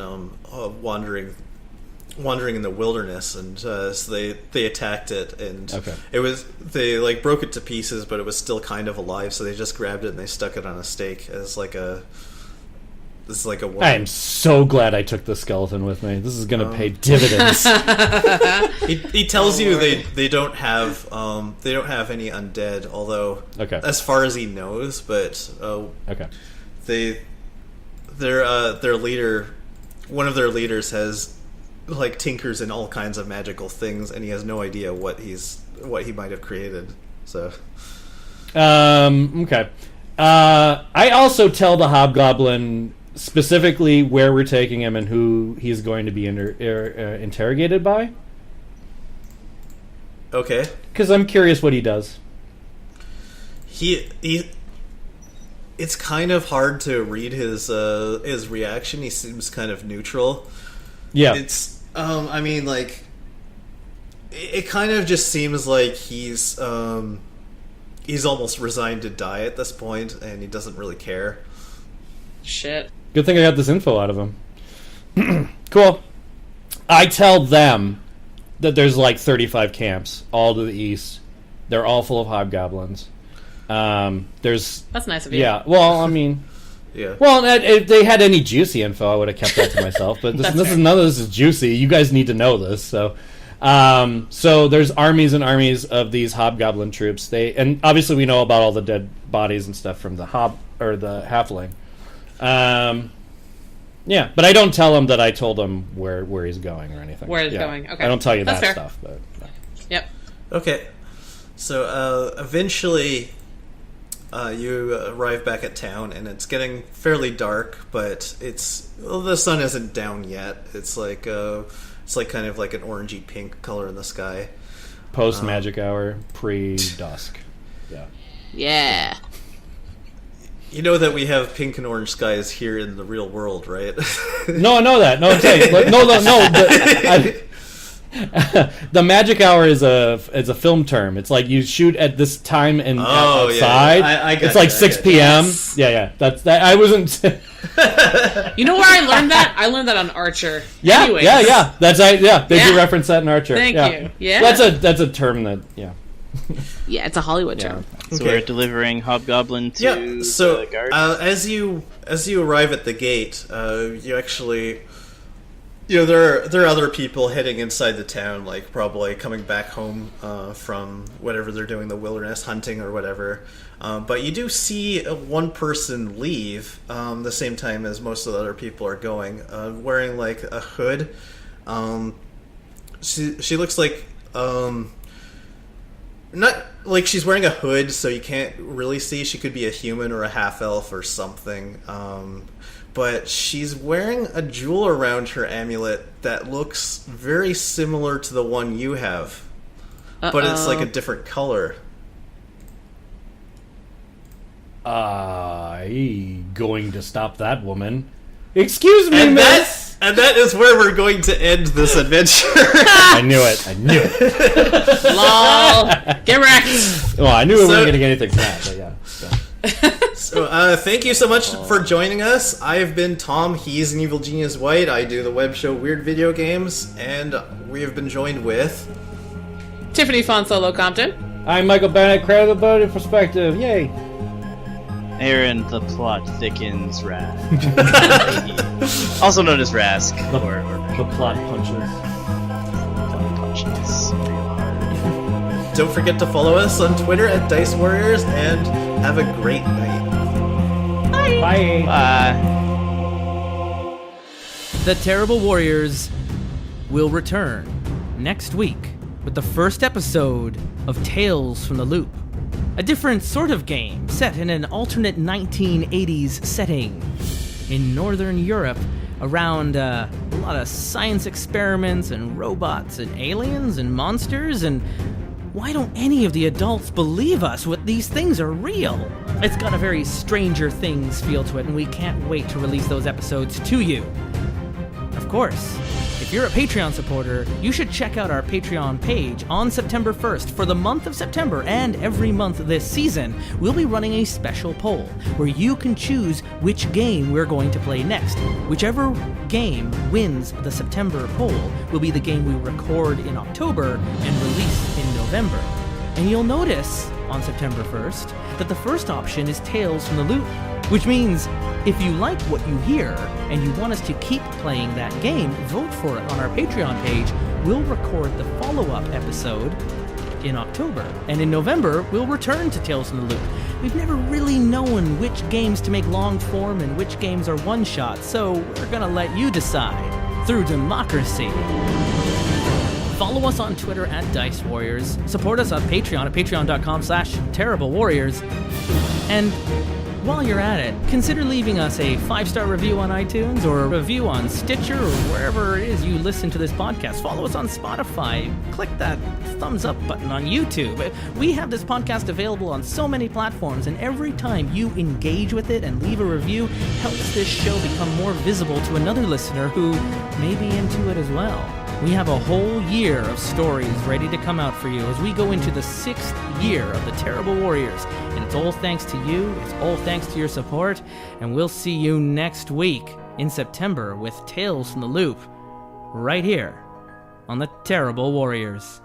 wandering in the wilderness, and so they attacked it, and they broke it to pieces, but it was still kind of alive. So they just grabbed it and they stuck it on a stake as like a woman. I am so glad I took the skeleton with me. This is going to pay dividends. He tells you they don't have any undead, although as far as he knows, but their leader, one of their leaders has tinkers in all kinds of magical things, and he has no idea what he might have created. So Okay. I also tell the hobgoblin specifically where we're taking him and who he's going to be interrogated by. Okay. Because I'm curious what he does. He it's kind of hard to read his reaction. He seems kind of neutral. Yeah. It's I mean, like, it kind of just seems like he's almost resigned to die at this point, and he doesn't really care. Shit. Good thing I got this info out of him. Cool. I tell them that there's like 35 camps all to the east. They're all full of hobgoblins. That's nice of you. Yeah. Well, I mean, Yeah. well, if they had any juicy info, I would have kept that to myself. But this is none of this is juicy. You guys need to know this. So, so there's armies and armies of these hobgoblin troops. And obviously we know about all the dead bodies and stuff from the the halfling. Yeah, but I don't tell him that I told him where he's going or anything. Where he's going, okay. I don't tell you That's that fair. stuff. But Yep. Okay. So eventually you arrive back at town, and it's getting fairly dark, but the sun isn't down yet. It's like kind of like an orangey pink color in the sky. post magic hour, pre dusk. Yeah. Yeah. You know that we have pink and orange skies here in the real world, right? No, I know that. No, I'm saying, the magic hour is a film term. It's like you shoot at this time and outside. Yeah. I it's like 6 p.m. Yes. Yeah. That's that. I wasn't. You know where I learned that? I learned that on Archer. Yeah, Anyways. yeah. They do Yeah. reference that in Archer. Thank you. Yeah. That's a term that Yeah, it's a Hollywood term. So Okay. we're delivering hobgoblin to Yeah. So the guard. as you arrive at the gate, you actually, there are other people heading inside the town, like probably coming back home from whatever they're doing, the wilderness hunting or whatever. But you do see one person leave the same time as most of the other people are going, wearing like a hood. She looks like not like she's wearing a hood, so you can't really see. She could be a human or a half elf or something. But she's wearing a jewel around her amulet that looks very similar to the one you have, but it's like a different color. Going to stop that woman. Excuse me, miss. And that is where we're going to end this adventure. I knew it. Lol. Get wrecked. Well, I knew we weren't getting anything from that, but yeah. So, thank you so much for joining us. I've been Tom. He's an evil genius white. I do the web show Weird Video Games, and we have been joined with Tiffany Fonsolo Compton. I'm Michael Bennett, credibility perspective. Yay. Aaron, the plot thickens Rask. Also known as Rask. Or The plot punches. punches real hard. Don't forget to follow us on Twitter at Dice Warriors, and have a great night. Bye. Bye. The Terrible Warriors will return next week with the first episode of Tales from the Loop. A different sort of game set in an alternate 1980s setting in Northern Europe around a lot of science experiments and robots and aliens and monsters, and why don't any of the adults believe us what these things are real? It's got a very Stranger Things feel to it, and we can't wait to release those episodes to you. Of course, if you're a Patreon supporter, you should check out our Patreon page on September 1st. For the month of September and every month this season, we'll be running a special poll where you can choose which game we're going to play next. Whichever game wins the September poll will be the game we record in October and release in November. And you'll notice on September 1st that the first option is Tales from the Loop, which means if you like what you hear and you want us to keep playing that game, vote for it on our Patreon page. We'll record the follow-up episode in October. And in November, we'll return to Tales from the Loop. We've never really known which games to make long form and which games are one-shot, so we're gonna let you decide through democracy. Follow us on Twitter at Dice Warriors. Support us on Patreon at patreon.com/terriblewarriors. And while you're at it, consider leaving us a 5-star review on iTunes or a review on Stitcher or wherever it is you listen to this podcast. Follow us on Spotify. Click that thumbs up button on YouTube. We have this podcast available on so many platforms, and every time you engage with it and leave a review helps this show become more visible to another listener who may be into it as well. We have a whole year of stories ready to come out for you as we go into the 6th year of the Terrible Warriors. And it's all thanks to you, it's all thanks to your support, and we'll see you next week in September with Tales from the Loop, right here on the Terrible Warriors.